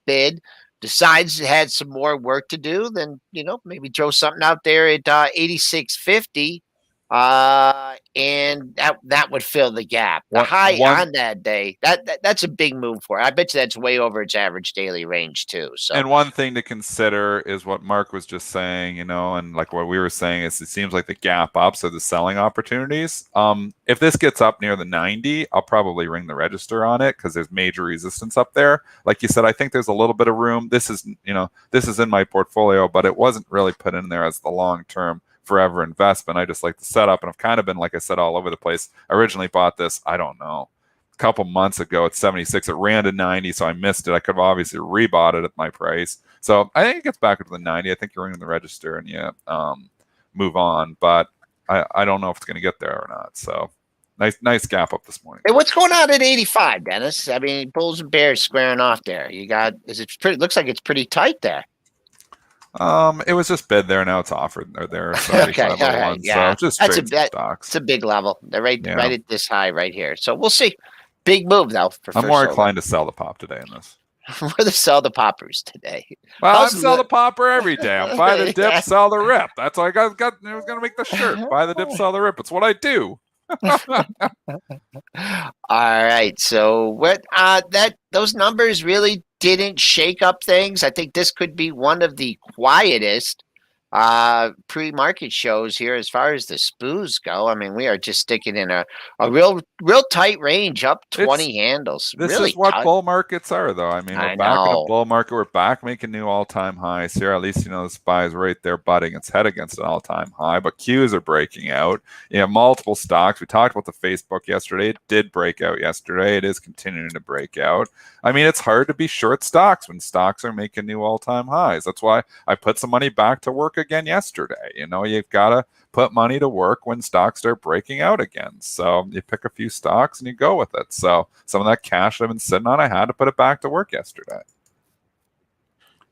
bid, decides it had some more work to do, then maybe throw something out there at 86.50. And that would fill the gap. The high on that day, that's a big move for it. I bet you that's way over its average daily range too. So, and one thing to consider is what Marc was just saying, and like what we were saying is it seems like the gap ups are the selling opportunities. If this gets up near the 90, I'll probably ring the register on it because there's major resistance up there. Like you said, I think there's a little bit of room. This is in my portfolio, but it wasn't really put in there as the long-term forever investment. I just like the setup, and I've kind of been, like I said, all over the place. I originally bought this, I don't know, a couple months ago at 76. It ran to 90, so I missed it. I could have obviously rebought it at my price. So I think it gets back into the 90. I think you're ringing the register and you move on, but I don't know if it's going to get there or not. So nice gap up this morning. Hey, what's going on at 85, Dennis? I mean, Bulls and Bears squaring off there. Looks like it's pretty tight there. It was just bid there. Now it's offered there. So Okay, all right, yeah. So just stocks. It's a big level. They're right at this high right here. So we'll see. Big move though. I'm more inclined to sell the pop today in this. We're to sell the poppers today. Well, I sell the popper every day. I buy the dip, sell the rip. That's all I got. I was gonna make the shirt. Buy the dip, sell the rip. It's what I do. All right. So what? Those numbers really didn't shake up things. I think this could be one of the quietest pre-market shows here as far as the SPWs go. I mean, we are just sticking in a real tight range, up 20 handles. This really is what tight. Bull markets are, though. I mean, we're back in a bull market. We're back making new all-time highs here. At least, the SPY is right there butting its head against an all-time high, but Qs are breaking out. Multiple stocks. We talked about the Facebook yesterday. It did break out yesterday. It is continuing to break out. I mean, it's hard to be short stocks when stocks are making new all-time highs. That's why I put some money back to work again yesterday. You've got to put money to work when stocks start breaking out again. So you pick a few stocks and you go with it. So some of that cash I've been sitting on, I had to put it back to work yesterday.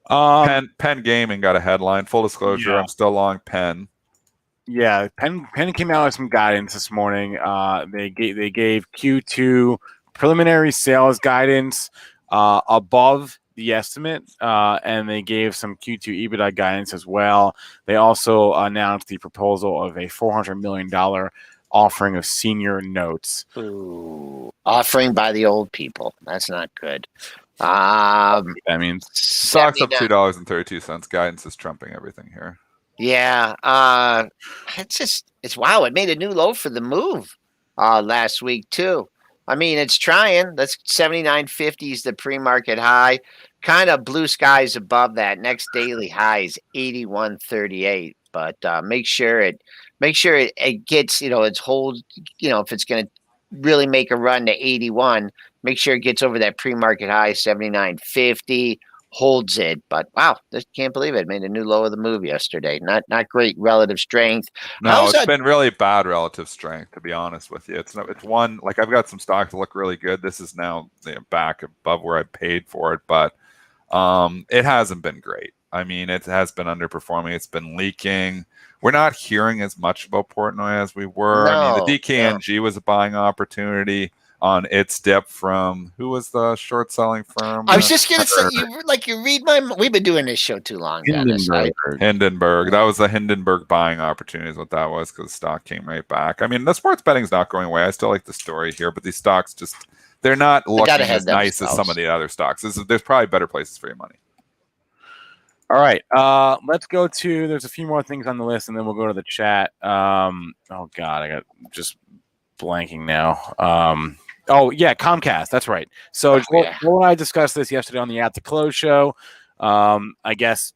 Penn Gaming got a headline. Full disclosure, I'm still long Penn. Yeah, Penn came out with some guidance this morning. They gave Q2 preliminary sales guidance above the estimate, and they gave some Q2 EBITDA guidance as well. They also announced the proposal of a $400 million offering of senior notes. Ooh, offering by the old people. That's not good. That means stocks up $2.32. Guidance is trumping everything here. Yeah, it's wow. It made a new low for the move last week too. I mean, it's trying. That's 79.50 is the pre-market high. Kind of blue skies above that. Next daily high is 81.38. But make sure it gets, its hold. If it's going to really make a run to 81, make sure it gets over that pre-market high 79.50. Holds it, but wow, just can't believe it. Made a new low of the move yesterday. Not great relative strength. No, it's been really bad relative strength, to be honest with you. It's one, like, I've got some stocks that look really good. This is now back above where I paid for it, but it hasn't been great. I mean, it has been underperforming. It's been leaking. We're not hearing as much about Portnoy as we were. No, I mean, the DKNG was a buying opportunity on its dip from, who was the short selling firm? I was just gonna say, you read my. We've been doing this show too long, Dennis. Hindenburg. That was the Hindenburg buying opportunity, is what that was, because the stock came right back. I mean, the sports betting's not going away. I still like the story here, but these stocks they're not looking as nice as some of the other stocks. There's probably better places for your money. All right, let's go to. There's a few more things on the list, and then we'll go to the chat. Oh God, I got just blanking now. Oh, yeah, Comcast. That's right. So Joel and I discussed this yesterday on the At the Close show. I guess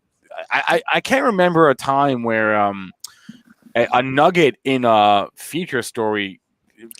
I can't remember a time where a nugget in a feature story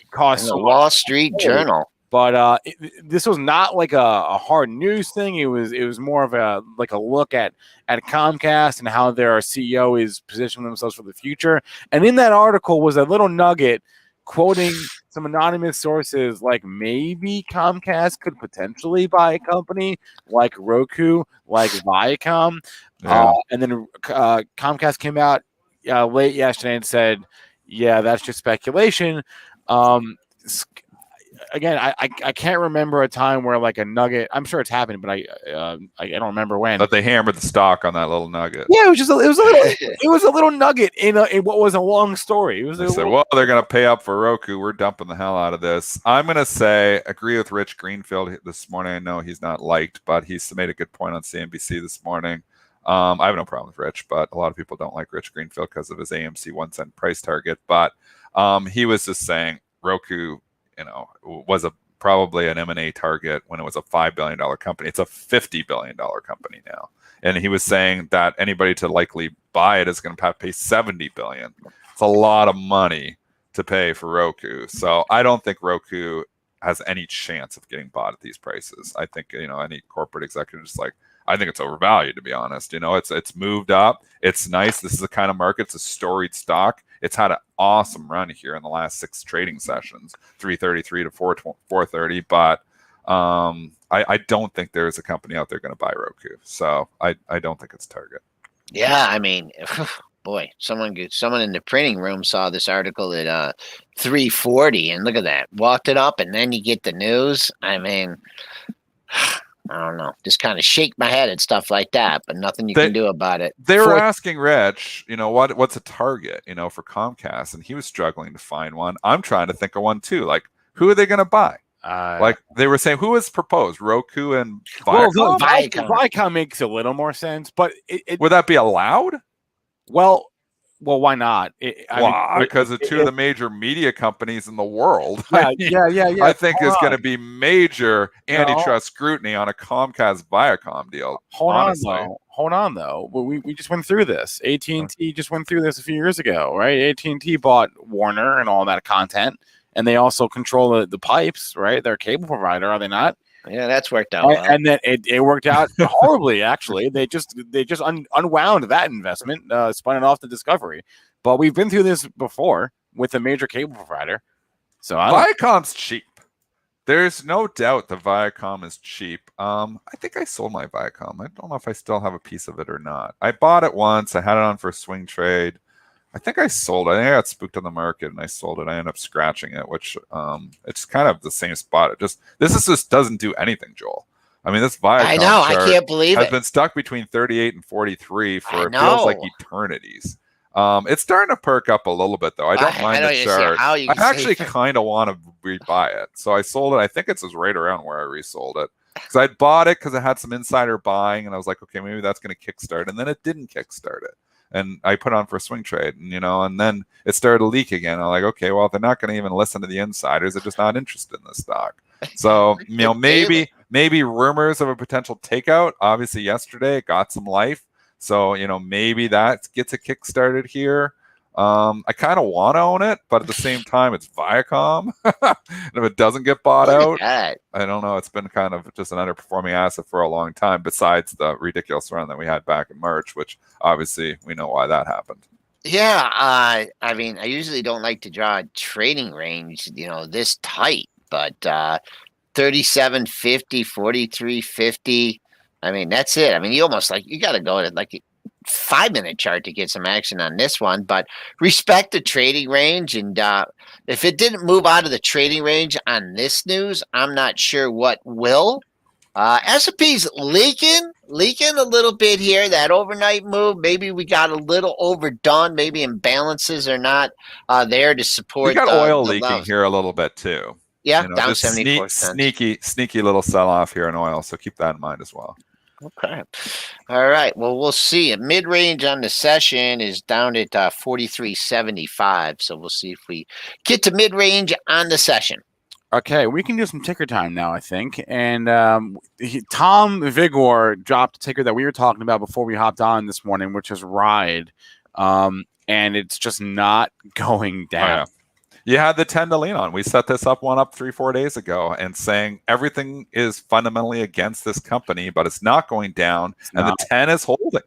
cost the Wall Street Journal. But this was not like a hard news thing. It was more of a look at Comcast and how their CEO is positioning themselves for the future. And in that article was a little nugget quoting some anonymous sources, like maybe Comcast could potentially buy a company like Roku, like Viacom. And then Comcast came out late yesterday and said, yeah, that's just speculation. Again, I can't remember a time where like a nugget. I'm sure it's happened, but I don't remember when. But they hammered the stock on that little nugget. Yeah, it was a little nugget in what was a long story. It was well, they're going to pay up for Roku. We're dumping the hell out of this. I'm going to say agree with Rich Greenfield this morning. I know he's not liked, but he's made a good point on CNBC this morning. I have no problem with Rich, but a lot of people don't like Rich Greenfield because of his AMC 1 cent price target. But he was just saying Roku, was probably an M&A target when it was a $5 billion company. It's a $50 billion company now. And he was saying that anybody to likely buy it is going to have to pay $70 billion. It's a lot of money to pay for Roku. So I don't think Roku has any chance of getting bought at these prices. I think, any corporate executive is like, I think it's overvalued, to be honest. It's moved up. It's nice. This is the kind of market. It's a storied stock. It's had an awesome run here in the last 6 trading sessions, 333 to 430. But I don't think there's a company out there going to buy Roku. So I don't think it's Target. Yeah, I mean, boy, someone in the printing room saw this article at 340, and look at that, walked it up, and then you get the news. I mean, I don't know, just kind of shake my head at stuff like that, but nothing you can do about it. They were asking Rich, what's a target, for Comcast, and he was struggling to find one. I'm trying to think of one too. Like, who are they going to buy? Like they were saying, who was proposed? Roku and Viacom? Well, Viacom makes a little more sense, but would that be allowed? Well, why not? Because of two of the major media companies in the world. Yeah. I think is going to be major antitrust scrutiny on a Comcast Viacom deal. Hold on though. We just went through this. AT&T just went through this a few years ago, right? AT&T bought Warner and all that content, and they also control the pipes, right? They're a cable provider, are they not? Yeah, that's worked out well. And then it worked out horribly, actually. They just unwound that investment, spun it off to Discovery. But we've been through this before with a major cable provider. So Viacom's cheap. There's no doubt that Viacom is cheap. I think I sold my Viacom. I don't know if I still have a piece of it or not. I bought it once. I had it on for a swing trade. I think I sold it. I think I got spooked on the market and I sold it. I ended up scratching it, which it's kind of the same spot. This just doesn't do anything, Joel. I mean, this Viacom I know, I can't believe has it. been stuck between 38 and 43 for it feels like eternities. It's starting to perk up a little bit, though. I don't mind the chart. I actually kind of want to rebuy it. So I sold it. I think it's right around where I resold it. Because I bought it because it had some insider buying, and I was like, okay, maybe that's going to kickstart. And then it didn't kickstart it. And I put on for a swing trade, and then it started to leak again. I'm like, okay, well, if they're not going to even listen to the insiders, they're just not interested in this stock. So, maybe rumors of a potential takeout. Obviously, yesterday it got some life. So, maybe that gets a kick-started here. I kind of want to own it, but at the same time, it's Viacom. And if it doesn't get bought out, I don't know. It's been kind of just an underperforming asset for a long time, besides the ridiculous run that we had back in March, which obviously we know why that happened. Yeah, I mean, I usually don't like to draw a trading range, this tight, but 37.50, 43.50. I mean, that's it. I mean, you got to go to like 5-minute chart to get some action on this one, but respect the trading range. And if it didn't move out of the trading range on this news, I'm not sure what will. S&P's leaking a little bit here. That overnight move, maybe we got a little overdone. Maybe imbalances are not there to support. We got oil leaking here a little bit too. Yeah, down 74%. Sneaky little sell-off here in oil. So keep that in mind as well. Okay. All right. Well, we'll see. Mid-range on the session is down at 43.75. So we'll see if we get to mid-range on the session. Okay, we can do some ticker time now, I think. And Tom Vigor dropped a ticker that we were talking about before we hopped on this morning, which is RIDE. And it's just not going down. Oh, yeah. You had the 10 to lean on. We set this up 3-4 days ago and saying everything is fundamentally against this company, but it's not going down. The 10 is holding.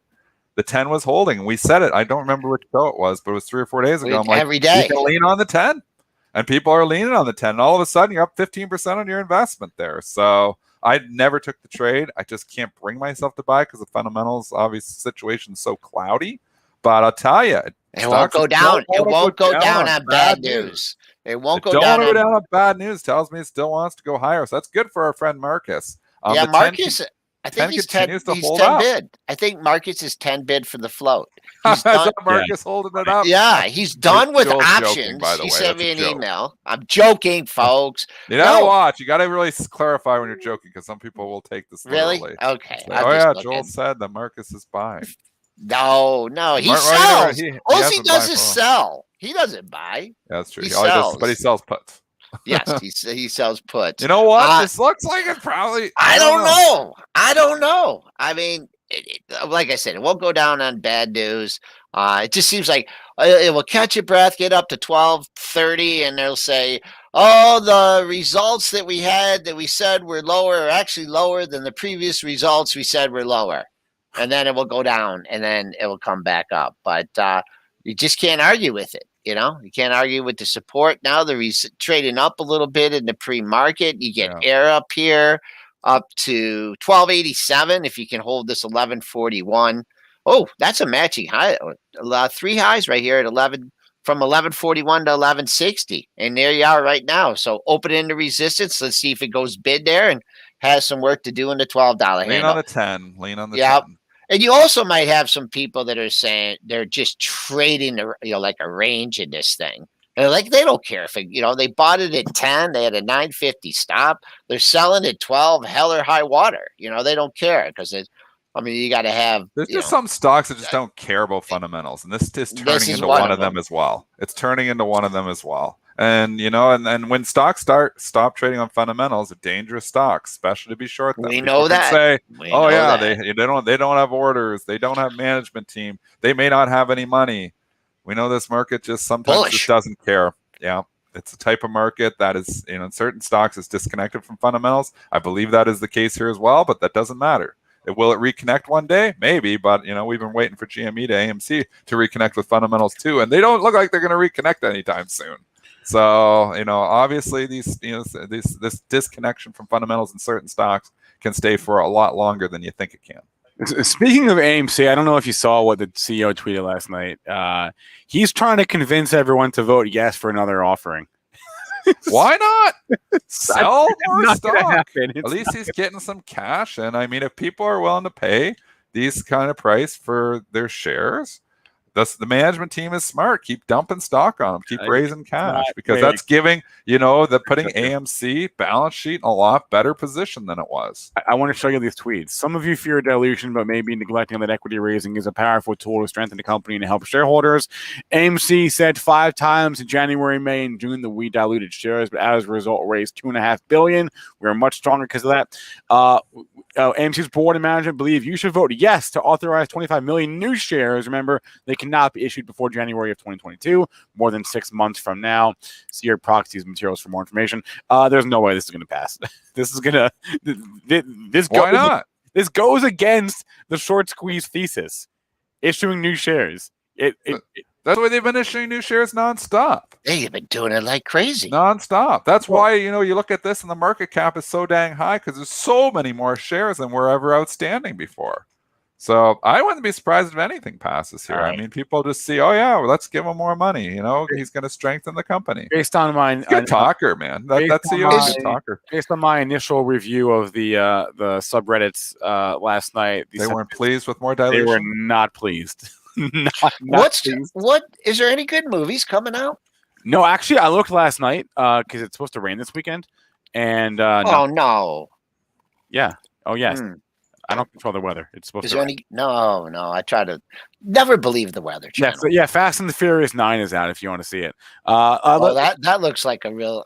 The 10 was holding. We said it. I don't remember which show it was, but it was 3 or 4 days ago. I'm like, every day. You can lean on the 10. and people are leaning on the 10. And all of a sudden, you're up 15% on your investment there. So I never took the trade. I just can't bring myself to buy because the fundamentals, obviously, situation is so cloudy. But I'll tell you, it won't go down. It won't go down on bad news. It won't go down. Don't go down on bad news. Tells me it still wants to go higher. So that's good for our friend Marcus. Yeah, Marcus. I think he's 10 bid. I think Marcus is 10 bid for the float. He's done. Marcus holding it up. Yeah, he's done with options. Joking, by the way. He sent me an email. I'm joking, folks. You gotta watch. You gotta really clarify when you're joking because some people will take this literally. Really? Okay. Joel said that Marcus is buying. No, he sells. All he does is sell. He doesn't buy. Yeah, that's true. He sells. But he sells puts. Yes, he sells puts. You know what? This looks like it probably. I don't know. I don't know. I mean, like I said, it won't go down on bad news. It just seems like it will catch your breath, get up to 12:30, and they'll say, "Oh, the results that we had that we said were lower are actually lower than the previous results we said were lower," and then it will go down, and then it will come back up. But you just can't argue with it. You can't argue with the support. Now they're trading up a little bit in the pre-market. You get air up here up to 1287 if you can hold this 1141. Oh, that's a matching high. 3 highs right here at 11 from 1141 to 1160. And there you are right now. So open into resistance. Let's see if it goes bid there and has some work to do in the $12 handle. Lean on the 10. Lean on the 10. And you also might have some people that are saying they're just trading, like a range in this thing. And they don't care if it, they bought it at 10, they had a 950 stop. They're selling at 12, hell or high water. They don't care because you got to have. There's just some stocks that just don't care about fundamentals, and this is turning into one of them as well. It's turning into one of them as well. And and when stocks stop trading on fundamentals, they're dangerous stocks, especially to be short them. We know that. They don't have orders, they don't have management team, they may not have any money. We know this market just sometimes just doesn't care. Yeah, it's a type of market that is in certain stocks is disconnected from fundamentals. I believe that is the case here as well, but that doesn't matter. Will it reconnect one day? Maybe, but we've been waiting for GME to AMC to reconnect with fundamentals too, and they don't look like they're going to reconnect anytime soon. So, obviously this disconnection from fundamentals in certain stocks can stay for a lot longer than you think it can. Speaking of AMC, I don't know if you saw what the CEO tweeted last night. He's trying to convince everyone to vote yes for another offering. Why not? Sell more stock. At least he's getting some cash. And if people are willing to pay these kind of price for their shares, the management team is smart. Keep dumping stock on them. Keep raising cash because that's giving, putting AMC balance sheet in a lot better position than it was. I want to show you these tweets. Some of you fear dilution, but maybe neglecting that equity raising is a powerful tool to strengthen the company and help shareholders. AMC said 5 times in January, May, and June that we diluted shares, but as a result, raised $2.5 billion. We're much stronger because of that. AMC's board and management believe you should vote yes to authorize 25 million new shares. Remember, they cannot be issued before January of 2022, more than 6 months from now. See your proxies materials for more information. There's no way this is going to pass. This is going to Why not? This goes against the short squeeze thesis. Issuing new shares. That's why they've been issuing new shares nonstop. They've been doing it like crazy. Nonstop. That's why, you look at this and the market cap is so dang high because there's so many more shares than were ever outstanding before. So I wouldn't be surprised if anything passes here. Right. People just see, let's give him more money. He's going to strengthen the company. Based on my good talker, man. That's CEO is a good talker. Based on my initial review of the subreddits last night, they weren't pleased with more dilution. They were not pleased. What is there any good movies coming out? No, actually, I looked last night because it's supposed to rain this weekend, and no. Yeah. Oh yes. I don't control the weather. It's supposed to rain. No. I try to never believe the Weather Channel. Yeah. Fast and the Furious 9 is out if you want to see it. That looks like a real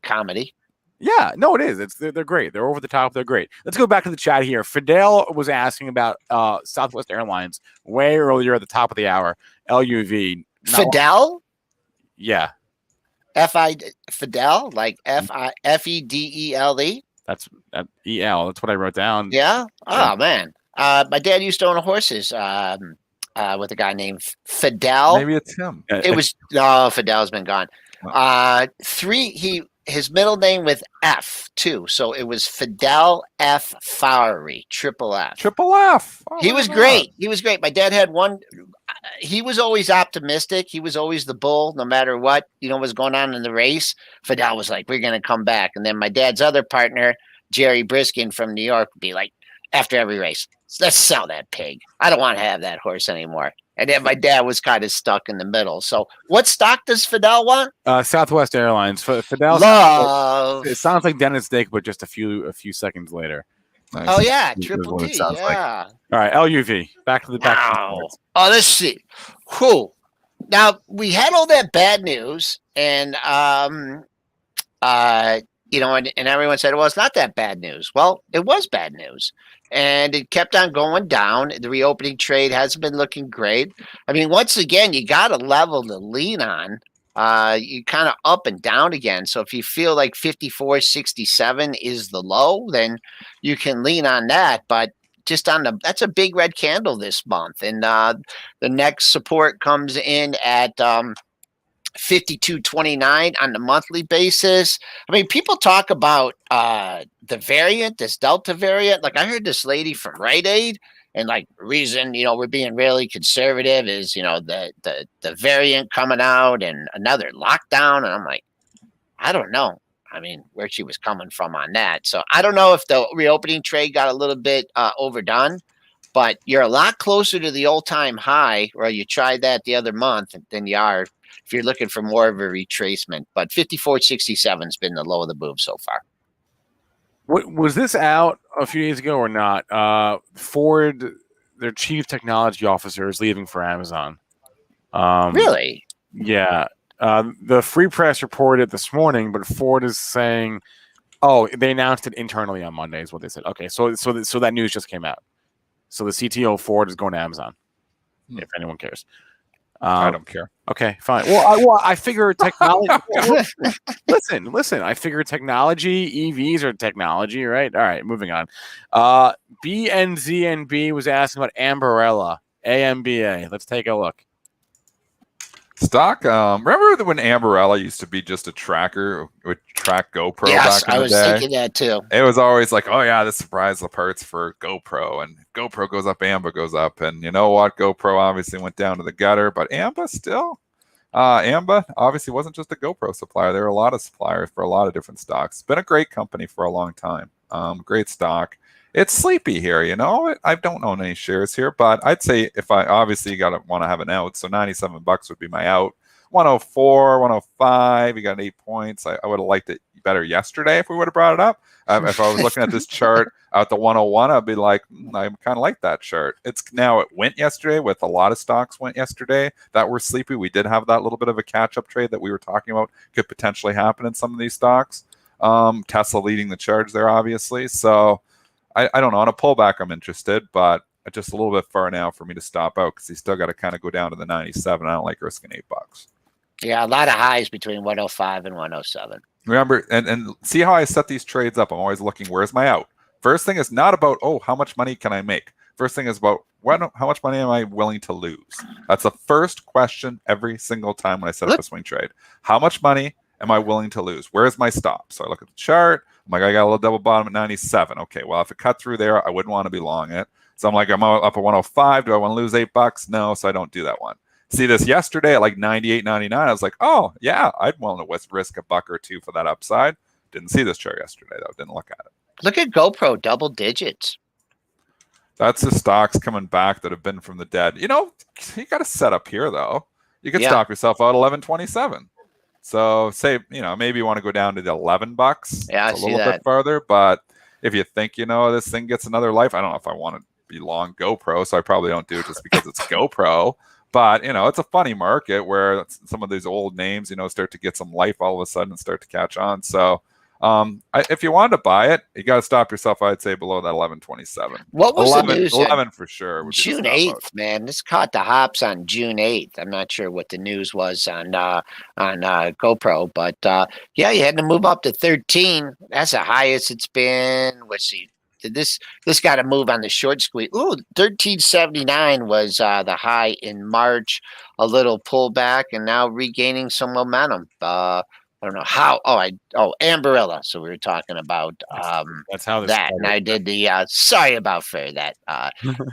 comedy. Yeah, no, it is. They're great. They're over the top. They're great. Let's go back to the chat here. Fidel was asking about Southwest Airlines way earlier at the top of the hour. LUV. Fidel? Yeah. Fidel? Like FEDELE? That's EL. That's what I wrote down. Yeah? Oh, man. My dad used to own horses. with a guy named Fidel. Maybe it's him. It was no, Fidel's been gone. His middle name with F too, so it was Fidel F. Fowry, triple F. Triple F. Oh, He was great. He was great. My dad had one. He was always optimistic. He was always the bull, no matter what was going on in the race. Fidel was like, "We're going to come back." And then my dad's other partner, Jerry Briskin from New York, would be like, after every race, "Let's sell that pig. I don't want to have that horse anymore." And then my dad was kind of stuck in the middle. So, what stock does Fidel want? Southwest Airlines. Fidel. Love. It sounds like Dennis Dick, but just a few seconds later. Nice. Oh yeah, Is Triple what it T. sounds like. Yeah. All right, LUV. Back to the back. Wow. Oh, let's see. Cool. Now we had all that bad news, and and everyone said, "Well, it's not that bad news." Well, it was bad news, and it kept on going down. The reopening trade hasn't been looking great. I mean, once again, you got a level to lean on. You kind of up and down again. So if you feel like 54.67 is the low, then you can lean on that. But just that's a big red candle this month, and the next support comes in at 52.29 on the monthly basis. I mean, people talk about the variant, this Delta variant. Like I heard this lady from Rite Aid, and like reason we're being really conservative is the variant coming out and another lockdown. And I'm like, I don't know. I mean, where she was coming from on that. So I don't know if the reopening trade got a little bit overdone, but you're a lot closer to the all-time high, or you tried that the other month, than you are if you're looking for more of a retracement. But 54.67 has been the low of the move so far. What was this out a few days ago or not? Ford, their chief technology officer, is leaving for Amazon. Really? Yeah. The Free Press reported it this morning, but Ford is saying, "Oh, they announced it internally on Monday," is what they said. Okay, so that news just came out. So the CTO of Ford is going to Amazon. If anyone cares. I don't care. Okay, fine. Well, I figure technology. Listen. I figure technology, EVs are technology, right? All right, moving on. BNZNB was asking about Ambarella, AMBA. Let's take a look. Stock. Remember when Ambarella used to be just a tracker, would track GoPro Yes, back in the day? I was thinking that too. It was always like, oh yeah, this surprise the parts for GoPro, and GoPro goes up, Amba goes up, and you know what? GoPro obviously went down to the gutter, but Amba still. Amba obviously wasn't just a GoPro supplier. There were a lot of suppliers for a lot of different stocks. It's been a great company for a long time. Great stock. It's sleepy here, I don't own any shares here, but I'd say if I obviously want to have an out, so $97 would be my out. 104, 105, you got 8 points. I would have liked it better yesterday if we would have brought it up. If I was looking at this chart at the 101, I'd be like, I kind of like that chart. It went yesterday with a lot of stocks went yesterday that were sleepy. We did have that little bit of a catch-up trade that we were talking about could potentially happen in some of these stocks. Tesla leading the charge there, obviously. So I don't know. On a pullback, I'm interested, but just a little bit far now for me to stop out because he's still got to kind of go down to the 97. I don't like risking $8. Yeah, a lot of highs between 105 and 107. Remember, and see how I set these trades up. I'm always looking, where's my out? First thing is not about, how much money can I make? First thing is about, how much money am I willing to lose? That's the first question every single time when I set up a swing trade. How much money am I willing to lose? Where's my stop? So I look at the chart. I'm like, I got a little double bottom at 97. Okay, well, if it cut through there, I wouldn't want to be long it. So I'm like, I'm up at 105. Do I want to lose $8? No, so I don't do that one. See this yesterday at like 98, 99. I was like, oh, yeah, I'd willing to risk $1 or $2 for that upside. Didn't see this chart yesterday, though. Didn't look at it. Look at GoPro, double digits. That's the stocks coming back that have been from the dead. You got to set up here, though. You could stop yourself out 11.27. So say, maybe you want to go down to the $11. Yeah, a little bit farther. But if you think, this thing gets another life, I don't know if I want to be long GoPro, so I probably don't do it just because it's GoPro. But, it's a funny market where some of these old names, start to get some life all of a sudden and start to catch on. So if you wanted to buy it, you got to stop yourself, I'd say, below that 11.27. What was 11, the news? 11 for sure. June 8th, man. This caught the hops on June 8th. I'm not sure what the news was on GoPro, but you had to move up to 13. That's the highest it's been. Let's see. Did this got to move on the short squeeze? Ooh, 1379 was the high in March. A little pullback, and now regaining some momentum. I don't know how. Amberilla. So we were talking about That's how this that, started. and I did the. Sorry about that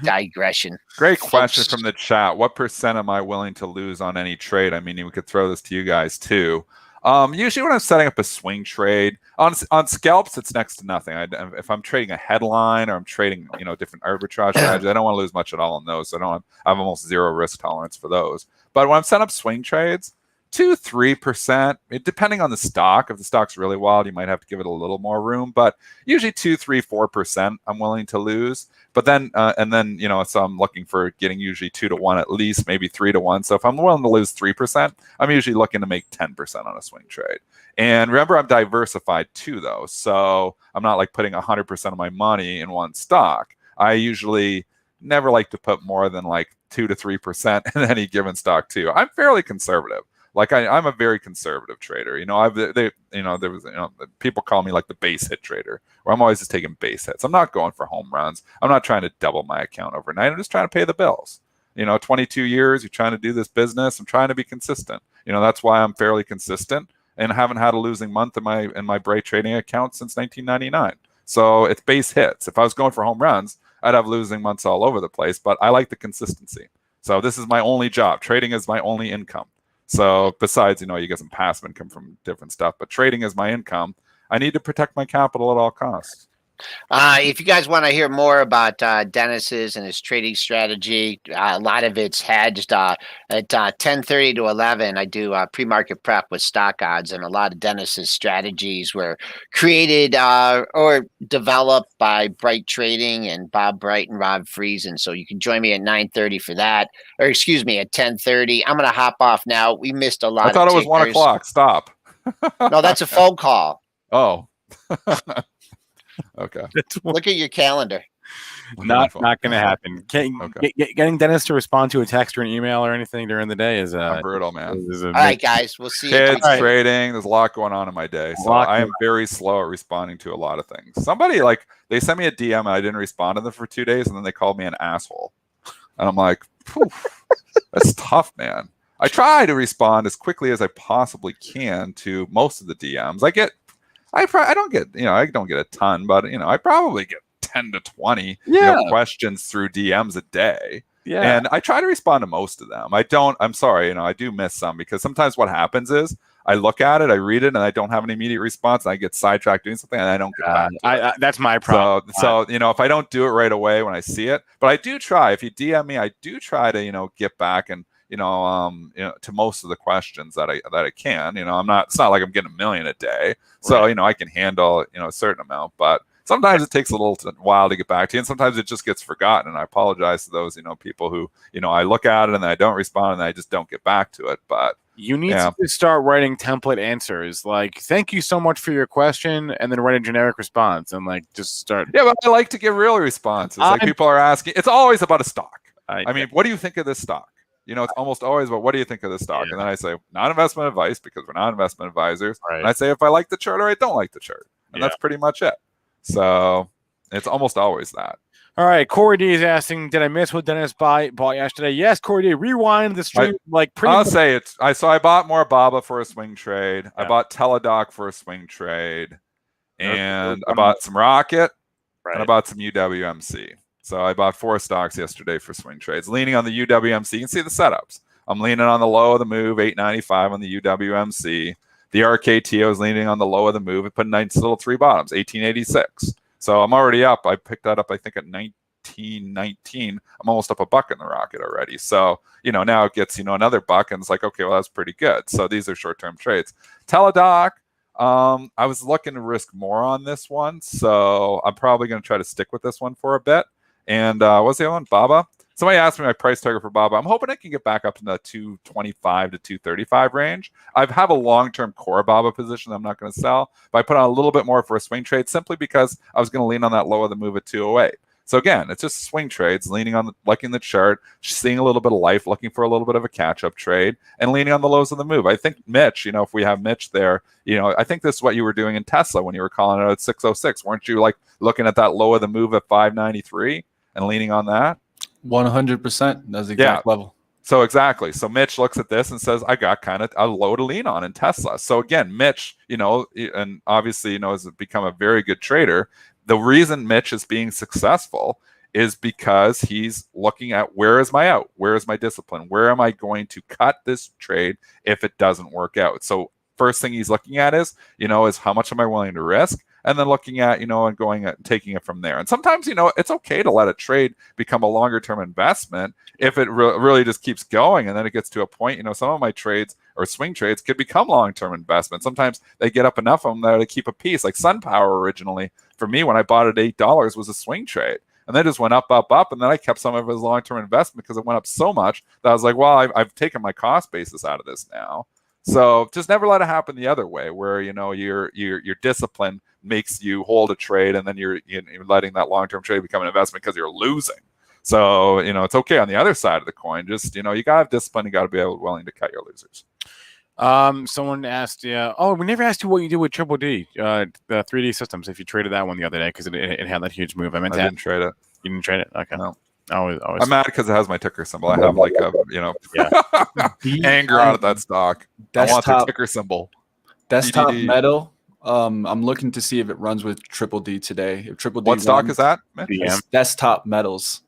digression. Great question Folks. from the chat. What % am I willing to lose on any trade? I mean, we could throw this to you guys too. Usually when I'm setting up a swing trade on scalps, it's next to nothing. If I'm trading a headline or I'm trading, different arbitrage strategies, I don't want to lose much at all on those. So I have almost zero risk tolerance for those. But when I'm setting up swing trades, 2-3%, depending on the stock. If the stock's really wild, you might have to give it a little more room, but usually 2-4% I'm willing to lose. But then so I'm looking for getting usually 2 to 1 at least, maybe 3 to 1. So if I'm willing to lose 3%, I'm usually looking to make 10% on a swing trade. And remember, I'm diversified too, though, so I'm not like putting 100% of my money in one stock. I usually never like to put more than like 2 to 3% in any given stock too. I'm fairly conservative. Like I'm a very conservative trader. People call me like the base hit trader, where I'm always just taking base hits. I'm not going for home runs. I'm not trying to double my account overnight. I'm just trying to pay the bills. 22 years, you're trying to do this business. I'm trying to be consistent. That's why I'm fairly consistent and haven't had a losing month in my Bright trading account since 1999. So it's base hits. If I was going for home runs, I'd have losing months all over the place, but I like the consistency. So this is my only job. Trading is my only income. So besides, you get some passive income from different stuff, but trading is my income. I need to protect my capital at all costs. If you guys want to hear more about Dennis's and his trading strategy, a lot of it's hedged. At 10:30 to 11, I do pre-market prep with stock odds, and a lot of Dennis's strategies were created or developed by Bright Trading and Bob Bright and Rob Friesen. So you can join me at 9:30 for that, or excuse me, at 10:30. I'm going to hop off now. We missed a lot. I thought it was 1 o'clock. Stop. No, that's a phone call. Oh. Okay. Look at your calendar. Not going to happen. Getting Dennis to respond to a text or an email or anything during the day is brutal, man. All right, guys, we'll see Kids, you. trading. There's a lot going on in my day, so I am very slow at responding to a lot of things. Somebody they sent me a DM and I didn't respond to them for 2 days, and then they called me an asshole, and I'm like, that's tough, man. I try to respond as quickly as I possibly can to most of the DMs. I don't get a ton, but I probably get 10 to 20 questions through DMs a day. Yeah. And I try to respond to most of them. I'm sorry, I do miss some, because sometimes what happens is I look at it, I read it, and I don't have an immediate response. And I get sidetracked doing something, and I don't get back to it. That's my problem. So if I don't do it right away when I see it, but I do try. If you DM me, I do try to get back and to most of the questions that I can. It's not like I'm getting 1 million a day, so right. I can handle a certain amount, but sometimes it takes a little while to get back to you, and sometimes it just gets forgotten. And I apologize to those people who I look at it and I don't respond and I just don't get back to it. But you need to start writing template answers, like "Thank you so much for your question," and then write a generic response, and just start. Yeah, but I like to give real responses. People are asking. It's always about a stock. I mean, what do you think of this stock? It's almost always about, what do you think of this stock? Yeah. And then I say, not investment advice, because we're not investment advisors. Right. And I say if I like the chart or I don't like the chart. And that's pretty much it. So it's almost always that. All right. Corey D is asking, did I miss what Dennis bought yesterday? Yes, Corey D. Rewind the stream. I'll say it. I bought more BABA for a swing trade. Yeah. I bought Teladoc for a swing trade. And I bought some Rocket. Right. And I bought some UWMC. So I bought 4 stocks yesterday for swing trades, leaning on the UWMC. You can see the setups. I'm leaning on the low of the move, 895 on the UWMC. The RKTO is leaning on the low of the move. It put nice little 3 bottoms, 1886. So I'm already up. I picked that up, I think, at 1919. I'm almost up $1 in the Rocket already. So, now it gets, another $1, and it's like, okay, well, that's pretty good. So these are short-term trades. Teladoc, I was looking to risk more on this one. So I'm probably going to try to stick with this one for a bit. And what's the other one? BABA. Somebody asked me my price target for BABA. I'm hoping I can get back up to the 225 to 235 range. I have a long-term core BABA position that I'm not going to sell, but I put on a little bit more for a swing trade simply because I was going to lean on that low of the move at 208. So again, it's just swing trades, leaning on liking the chart, seeing a little bit of life, looking for a little bit of a catch-up trade, and leaning on the lows of the move. I think Mitch, if we have Mitch there, I think this is what you were doing in Tesla when you were calling it at 606. Weren't you like looking at that low of the move at 593 and leaning on that? 100%. That's the exact level. So exactly. So Mitch looks at this and says, I got kind of a low to lean on in Tesla. So again, Mitch, and obviously, has become a very good trader. The reason Mitch is being successful is because he's looking at where is my out? Where is my discipline? Where am I going to cut this trade if it doesn't work out? So first thing he's looking at is how much am I willing to risk? And then looking at, and going at taking it from there. And sometimes, it's okay to let a trade become a longer term investment if it really just keeps going. And then it gets to a point, some of my trades or swing trades could become long term investments. Sometimes they get up enough of them that they keep a piece. Like SunPower originally, for me, when I bought it at $8, was a swing trade. And then just went up, up, up. And then I kept some of it as long term investment because it went up so much that I was like, well, I've taken my cost basis out of this now. So just never let it happen the other way, where your discipline makes you hold a trade, and then you're letting that long-term trade become an investment because you're losing. So it's okay on the other side of the coin. Just you gotta have discipline. You gotta be willing to cut your losers. Someone asked, we never asked you what you did with Triple D, the 3D Systems. If you traded that one the other day because it had that huge move. I didn't trade it. You didn't trade it? Okay. No. Always. I'm mad because it has my ticker symbol. I have like a anger out of that stock. I want the ticker symbol. Desktop DDD. Metal. I'm looking to see if it runs with Triple D today. If Triple D what stock is that? It's Desktop Metals.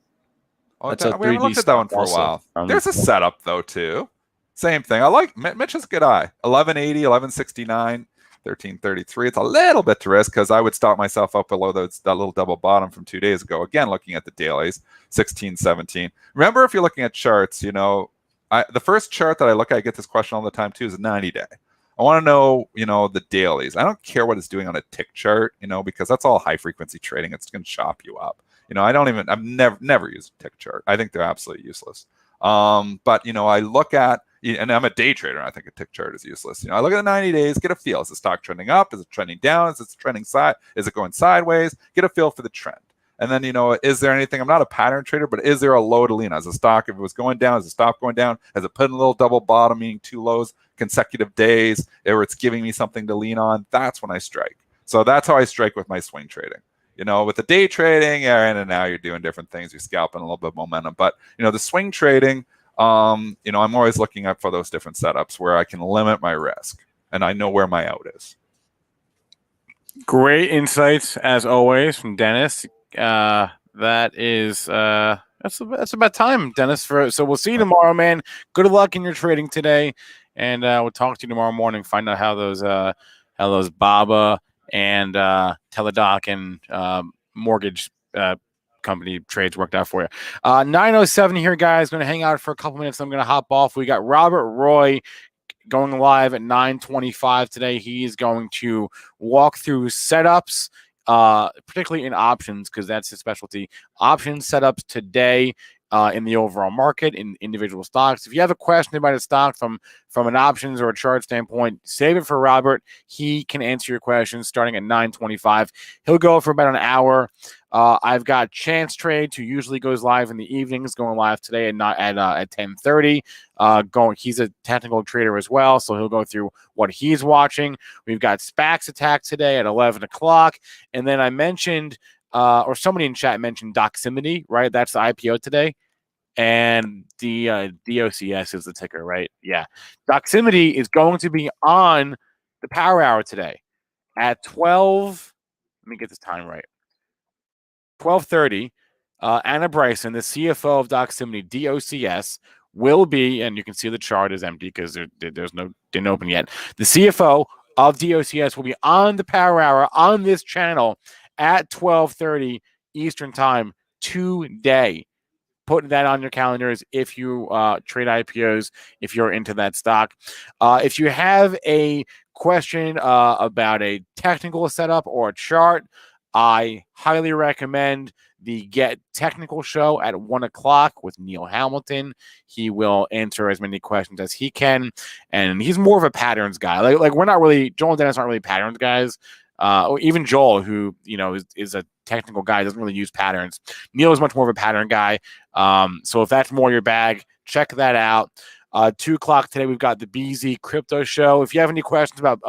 Oh, we haven't looked at that one for a while. There's a setup though too. Same thing. I like Mitch has a good eye. 1180, 1169. 1333. It's a little bit to risk because I would stop myself up below that little double bottom from 2 days ago. Again, looking at the dailies, 16, 17. Remember, if you're looking at charts, the first chart that I look at, I get this question all the time too, is a 90-day. I want to know, the dailies. I don't care what it's doing on a tick chart, because that's all high frequency trading. It's going to chop you up. I've never used a tick chart. I think they're absolutely useless. But I look at, and I'm a day trader, and I think a tick chart is useless. I look at the 90 days, get a feel. Is the stock trending up? Is it trending down? Is it trending side? Is it going sideways? Get a feel for the trend. And then, is there anything? I'm not a pattern trader, but is there a low to lean? As a stock, if it was going down, has it stopped going down? Has it put in a little double bottom, meaning two lows consecutive days, or it's giving me something to lean on? That's when I strike. So that's how I strike with my swing trading. With the day trading, and now you're doing different things. You're scalping a little bit of momentum. But, the swing trading, I'm always looking up for those different setups where I can limit my risk and I know where my out is. Great insights as always from Dennis. That's about time, Dennis. So we'll see you tomorrow, man. Good luck in your trading today, and we'll talk to you tomorrow morning. Find out how those BABA and Teladoc and mortgage company trades worked out for you. 9:07 here, guys. Going to hang out for a couple minutes. I'm going to hop off. We got Robert Roy going live at 9:25 today. He's going to walk through setups, particularly in options, because that's his specialty. Option setups today in the overall market, in individual stocks. If you have a question about a stock from an options or a chart standpoint, save it for Robert. He can answer your questions starting at 9:25. He'll go for about an hour. I've got Chance Trade, who usually goes live in the evenings, going live today at 10:30. He's a technical trader as well, so he'll go through what he's watching. We've got SPACs Attack today at 11 o'clock. And then I mentioned, or somebody in chat mentioned Doximity, right? That's the IPO today. And the DOCS is the ticker, right? Yeah. Doximity is going to be on the Power Hour today at 12. Let me get this time right. 12:30. Anna Bryson, the CFO of Doximity DOCS, will be, and you can see the chart is empty because didn't open yet. The CFO of DOCS will be on the Power Hour on this channel at 12:30 Eastern Time today. Put that on your calendars if you trade IPOs, if you're into that stock. If you have a question about a technical setup or a chart, I highly recommend the Get Technical show at 1 o'clock with Neil Hamilton. He will answer as many questions as he can, and he's more of a patterns guy. Like we're not really, Joel and Dennis aren't really patterns guys. Or even Joel, who is a technical guy, doesn't really use patterns. Neil is much more of a pattern guy. So if that's more your bag, check that out. 2 o'clock today, we've got the BZ Crypto Show. If you have any questions about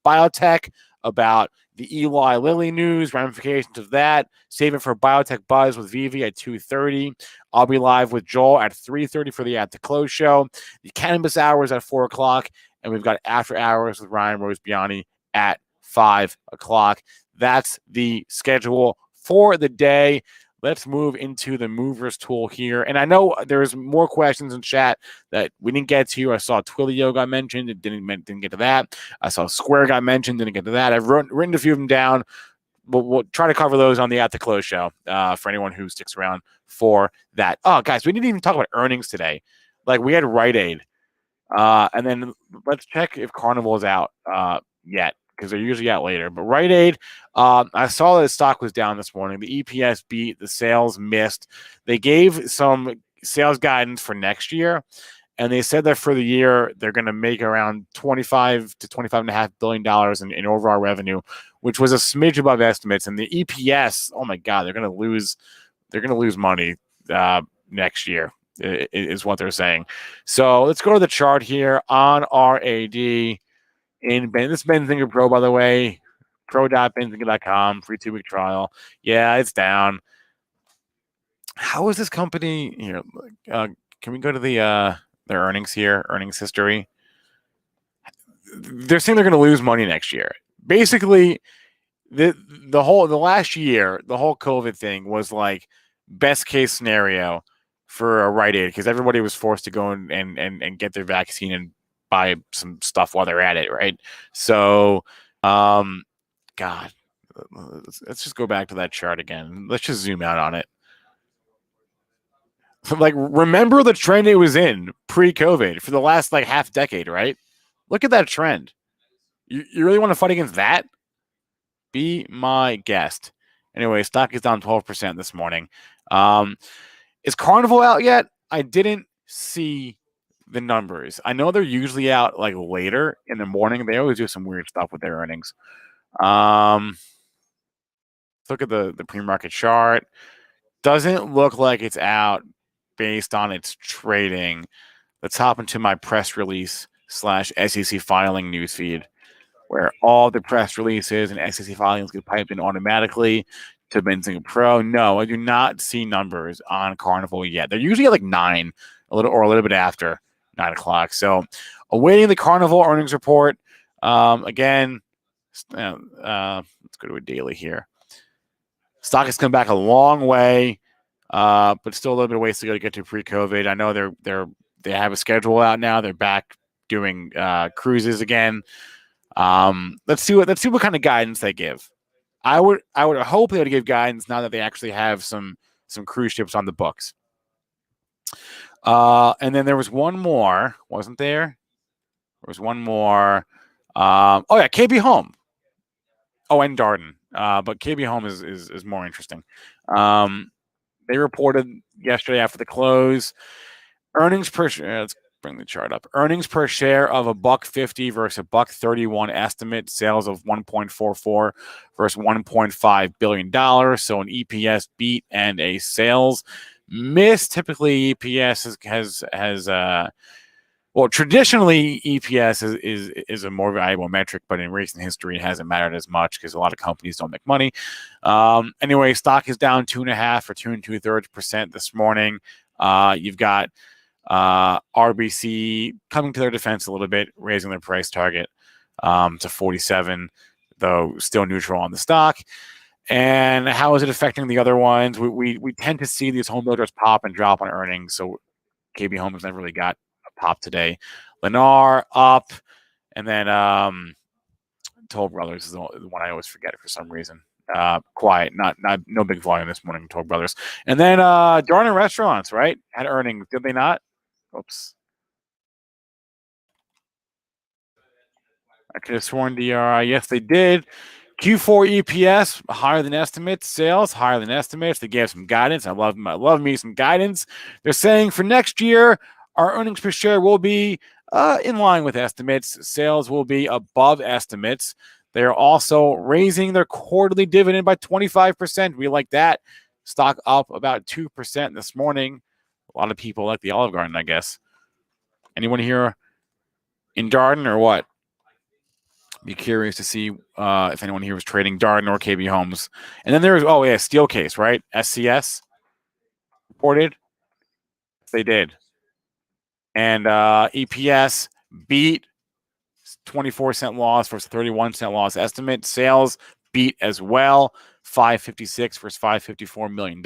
biotech, about the Eli Lilly news, ramifications of that, save it for Biotech Buzz with Vivi at 2:30. I'll be live with Joel at 3:30 for the At the Close show. The Cannabis Hours at 4 o'clock. And we've got After Hours with Ryan Rose-Biani at 5 o'clock. That's the schedule for the day. Let's move into the movers tool here. And I know there's more questions in chat that we didn't get to. I saw Twilio got mentioned. It didn't get to that. I saw Square got mentioned. Didn't get to that. I've written a few of them down. We'll try to cover those on the At the Close show for anyone who sticks around for that. Oh, guys, we didn't even talk about earnings today. Like, we had Rite Aid. And then let's check if Carnival is out yet, because they're usually out later. But Rite Aid, I saw that the stock was down this morning. The EPS beat, the sales missed. They gave some sales guidance for next year, and they said that for the year they're going to make around $25 to $25.5 billion in overall revenue, which was a smidge above estimates. And the EPS, oh my God, they're going to lose money next year, is what they're saying. So let's go to the chart here on RAD. This is Benzinga Pro, by the way, pro.benzinga.com, free 2-week trial. Yeah, it's down. How is this company here? Can we go to their earnings here, earnings history? They're saying they're going to lose money next year. Basically, the last year, the whole COVID thing was like best case scenario for a Rite Aid, because everybody was forced to go and get their vaccine and buy some stuff while they're at it, right? So, God, let's just go back to that chart again. Let's just zoom out on it. Like, remember the trend it was in pre-COVID for the last like half decade, right? Look at that trend. You really want to fight against that? Be my guest. Anyway, stock is down 12% this morning. Is Carnival out yet? I didn't see the numbers. I know they're usually out like later in the morning. They always do some weird stuff with their earnings. Look at the pre-market chart. Doesn't look like it's out based on its trading. Let's hop into my press release / SEC filing newsfeed, where all the press releases and SEC filings get piped in automatically to Benzinga Pro. No, I do not see numbers on Carnival yet. They're usually at like 9, a little bit after 9 o'clock. So, awaiting the Carnival earnings report. Again, let's go to a daily here. Stock has come back a long way, but still a little bit of ways to go to get to pre-COVID. I know they have a schedule out now. They're back doing cruises again. Let's see what kind of guidance they give. I would hope they would give guidance now that they actually have some cruise ships on the books. And then there was one more, wasn't there? There was one more. KB Home. Oh, and Darden. But KB Home is more interesting. They reported yesterday after the close. Earnings per share. Let's bring the chart up. Earnings per share of $1.50 versus $1.31 estimate. Sales of 1.44 versus $1.5 billion. So an EPS beat and a sales miss. Typically, EPS has traditionally EPS is a more valuable metric, but in recent history it hasn't mattered as much because a lot of companies don't make money. Anyway, stock is down 2.5 or 2 2/3% this morning. You've got RBC coming to their defense a little bit, raising their price target to 47, though still neutral on the stock. And how is it affecting the other ones? We tend to see these home builders pop and drop on earnings, so KB Home has never really got a pop today. Lennar up, and then Toll Brothers is the one I always forget for some reason. Quiet, no big volume this morning. Toll Brothers, and then Darden Restaurants, right, had earnings, did they not? Oops. I could have sworn DRI. Yes, they did. Q4 EPS higher than estimates. Sales higher than estimates. They gave some guidance. I love me some guidance. They're saying for next year, our earnings per share will be in line with estimates. Sales will be above estimates. They are also raising their quarterly dividend by 25%. We like that. Stock up about 2% this morning. A lot of people like the Olive Garden, I guess. Anyone here in Darden or what? Be curious to see if anyone here was trading Darden or KB Homes. And then there's, Steelcase, right? SCS reported. They did. And EPS beat 24-cent loss versus 31-cent loss estimate. Sales beat as well. $556 versus $554 million.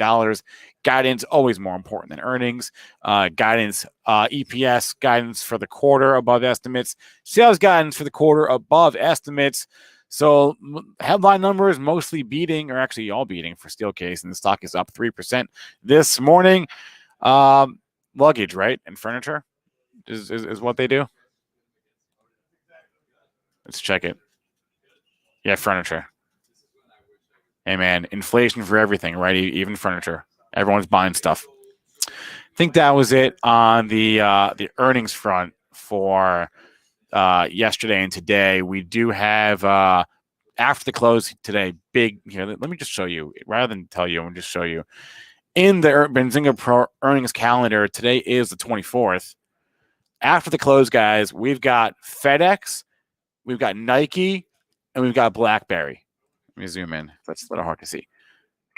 Guidance always more important than earnings. Guidance, EPS guidance for the quarter above estimates. Sales guidance for the quarter above estimates. So headline numbers mostly beating, or actually all beating for Steelcase, and the stock is up 3% this morning. Luggage, right, and furniture is what they do. Let's check it. Yeah, furniture. Hey, man, inflation for everything, right? Even furniture. Everyone's buying stuff. I think that was it on the earnings front for yesterday and today. We do have, after the close today, big here. Let me just show you. Rather than tell you, I'm going to just show you. In the Benzinga Pro earnings calendar, today is the 24th. After the close, guys, we've got FedEx, we've got Nike, and we've got BlackBerry. Let me zoom in. That's a little hard to see.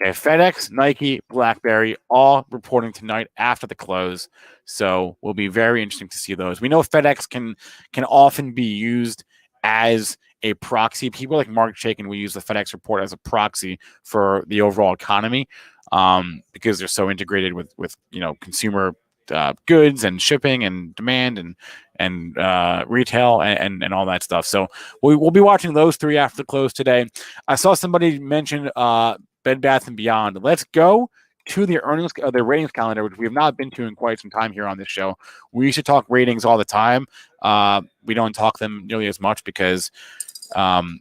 Okay, FedEx, Nike, BlackBerry, all reporting tonight after the close. So will be very interesting to see those. We know FedEx can often be used as a proxy. People like Marc Chaikin will use the FedEx report as a proxy for the overall economy because they're so integrated with consumer goods and shipping and demand and retail and all that stuff. So we'll be watching those three after the close today. I saw somebody mention Bed Bath & Beyond. Let's go to the ratings calendar, which we have not been to in quite some time here on this show. We used to talk ratings all the time. We don't talk them nearly as much because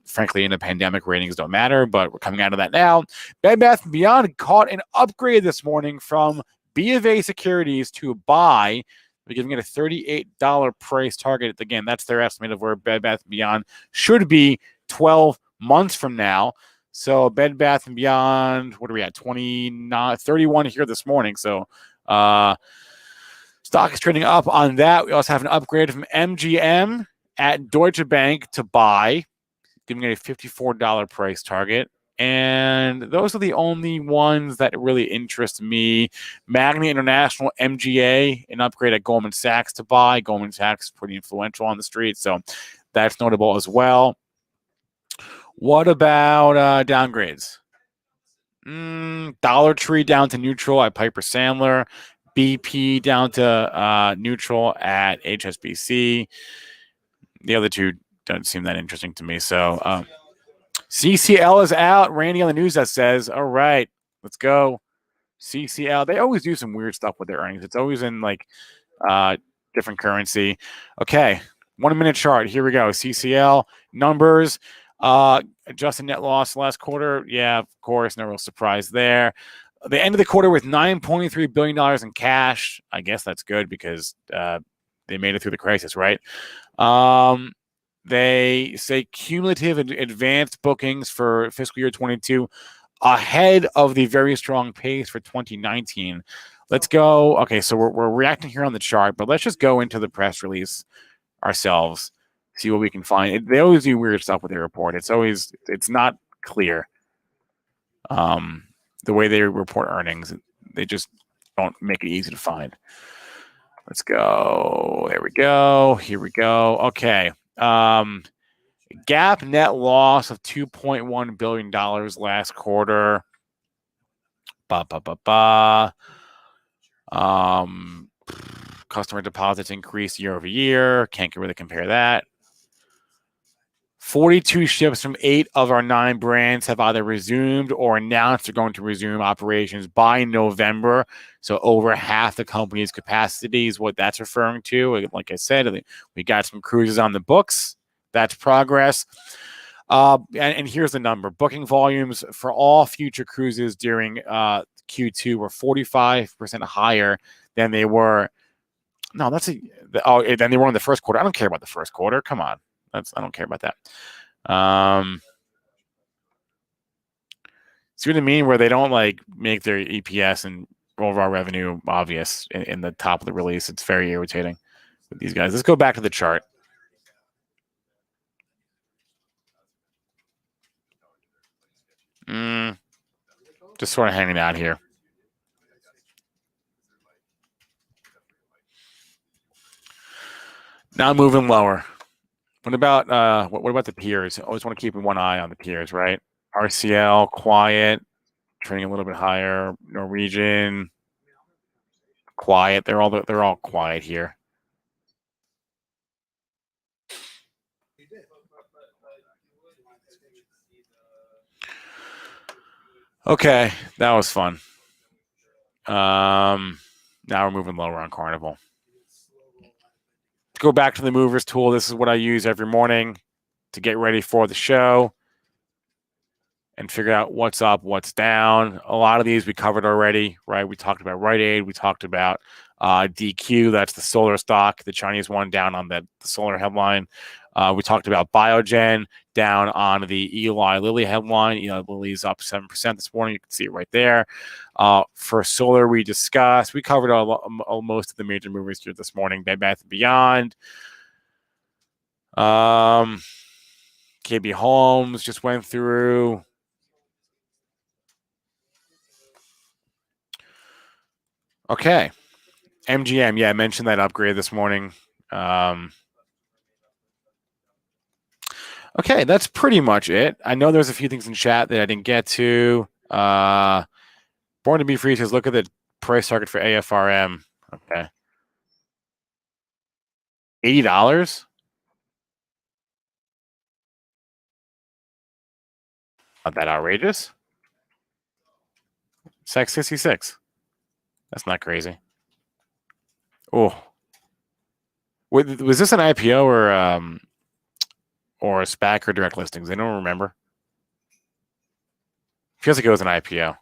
frankly, in a pandemic, ratings don't matter, but we're coming out of that now. Bed Bath & Beyond caught an upgrade this morning from BofA Securities to buy. They're giving it a $38 price target. Again, that's their estimate of where Bed Bath & Beyond should be 12 months from now. So Bed Bath & Beyond, what are we at? 31 here this morning. So stock is trading up on that. We also have an upgrade from MGM at Deutsche Bank to buy, giving it a $54 price target. And those are the only ones that really interest me. Magna International, MGA, an upgrade at Goldman Sachs to buy. Goldman Sachs is pretty influential on the street, so that's notable as well. What about downgrades? Dollar Tree down to neutral at Piper Sandler. BP down to neutral at HSBC. The other two don't seem that interesting to me, so... CCL is out. Randy on the news that says, all right, let's go. CCL. They always do some weird stuff with their earnings. It's always in different currency. Okay. 1 minute chart. Here we go. CCL numbers. Adjusted net loss last quarter. Yeah, of course. No real surprise there. They ended the quarter with $9.3 billion in cash. I guess that's good because they made it through the crisis, right? They say cumulative advanced bookings for fiscal year 22 ahead of the very strong pace for 2019. Let's go. Okay, so we're reacting here on the chart, but let's just go into the press release ourselves, see what we can find. They always do weird stuff with their report. It's not clear. The way they report earnings, they just don't make it easy to find. Let's go. There we go. Here we go. Okay. GAAP net loss of $2.1 billion last quarter. Customer deposits increased year over year. Can't really compare that. 42 ships from 8 of our 9 brands have either resumed or announced they're going to resume operations by November. So over half the company's capacity is what that's referring to. Like I said, we got some cruises on the books. That's progress. And here's the number. Booking volumes for all future cruises during Q2 were 45% higher than they were. Than they were in the first quarter. I don't care about the first quarter. Come on. I don't care about that. See what I mean? Where they don't like make their EPS and overall revenue obvious in the top of the release. It's very irritating with these guys. Let's go back to the chart. Just sort of hanging out here. Now moving lower. What about what about the peers? I always want to keep one eye on the peers, right? RCL, quiet, trading a little bit higher. Norwegian, quiet. They're all quiet here. Okay, that was fun. Now we're moving lower on Carnival. Go back to the movers tool. This is what I use every morning to get ready for the show and figure out what's up, what's down. A lot of these we covered already, right? We talked about Rite Aid. We talked about DQ. That's the solar stock, the Chinese one, down on the solar headline. We talked about Biogen down on the Eli Lilly headline. Eli Lilly's up 7% this morning. You can see it right there. FirstSolar we discussed. We covered most of the major movers here this morning. Bed Bath & Beyond. KB Homes just went through. Okay. MGM. Yeah, I mentioned that upgrade this morning. Okay, that's pretty much it. I know there's a few things in chat that I didn't get to. Born to be Free says, look at the price target for AFRM. Okay. $80? Not that outrageous. SEC 66. That's not crazy. Oh. Was this an IPO or a SPAC or direct listings? I don't remember. Feels like it was an IPO.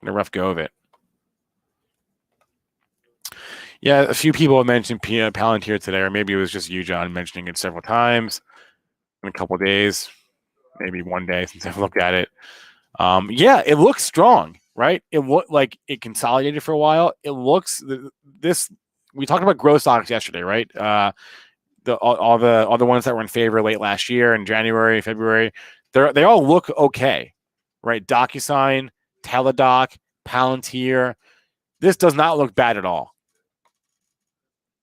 A rough go of it. Yeah, a few people have mentioned Palantir today, or maybe it was just you, John, mentioning it several times in a couple of days, maybe one day since I've looked at it. Yeah, it looks strong, right? It looked like it consolidated for a while. It looks this. We talked about growth stocks yesterday, right? All the ones that were in favor late last year in January, February, they all look okay, right? DocuSign, Teladoc, Palantir. This does not look bad at all.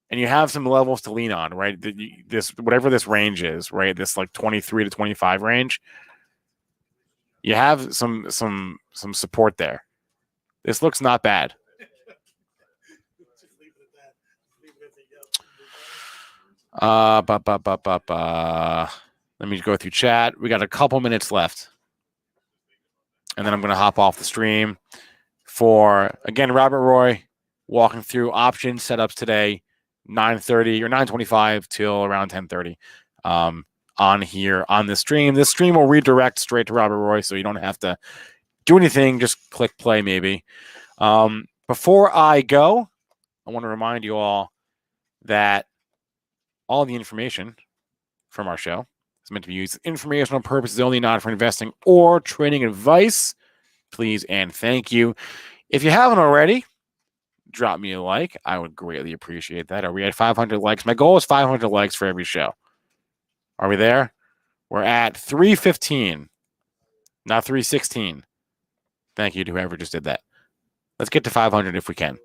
And you have some levels to lean on, right? This whatever this range is, right? This like 23 to 25 range. You have some support there. This looks not bad. Let me go through chat. We got a couple minutes left. And then I'm going to hop off the stream for, again, Robert Roy walking through option setups today, 9:30 or 9:25 till around 10:30 on here on the stream. This stream will redirect straight to Robert Roy, so you don't have to do anything. Just click play maybe. Before I go, I want to remind you all that all the information from our show is meant to be used for informational purposes only, not for investing or trading advice. Please and thank you. If you haven't already, drop me a like. I would greatly appreciate that. Are we at 500 likes? My goal is 500 likes for every show. Are we there? We're at 315, not 316. Thank you to whoever just did that. Let's get to 500 if we can.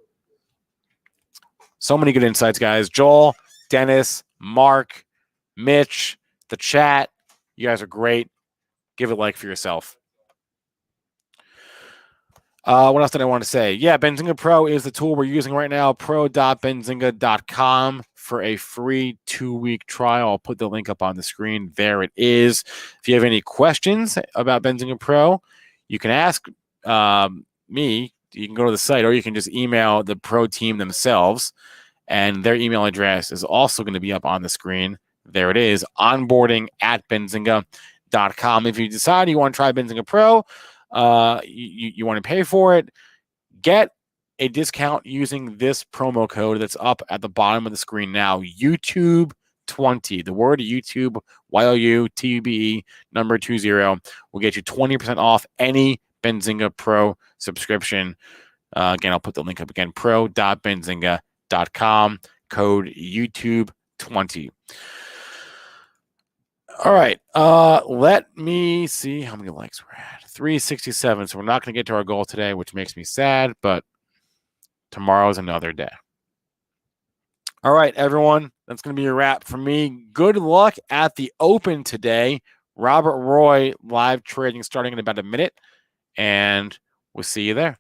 So many good insights, guys. Joel, Dennis, Mark, Mitch, the chat. You guys are great. Give it a like for yourself. What else did I want to say? Yeah, Benzinga Pro is the tool we're using right now. pro.benzinga.com for a free 2-week trial. I'll put the link up on the screen. There it is. If you have any questions about Benzinga Pro, you can ask me. You can go to the site, or you can just email the Pro team themselves. And their email address is also going to be up on the screen. There it is, onboarding@benzinga.com. If you decide you want to try Benzinga Pro, you want to pay for it, get a discount using this promo code that's up at the bottom of the screen now, YouTube 20. The word YouTube, YOUTUBE, number 20, will get you 20% off any Benzinga Pro subscription. Again, I'll put the link up again, pro.benzinga.com, code YouTube20. All right. Let me see how many likes we're at. 367. So we're not going to get to our goal today, which makes me sad, but tomorrow's another day. All right, everyone. That's going to be a wrap for me. Good luck at the Open today. Robert Roy live trading starting in about a minute, and we'll see you there.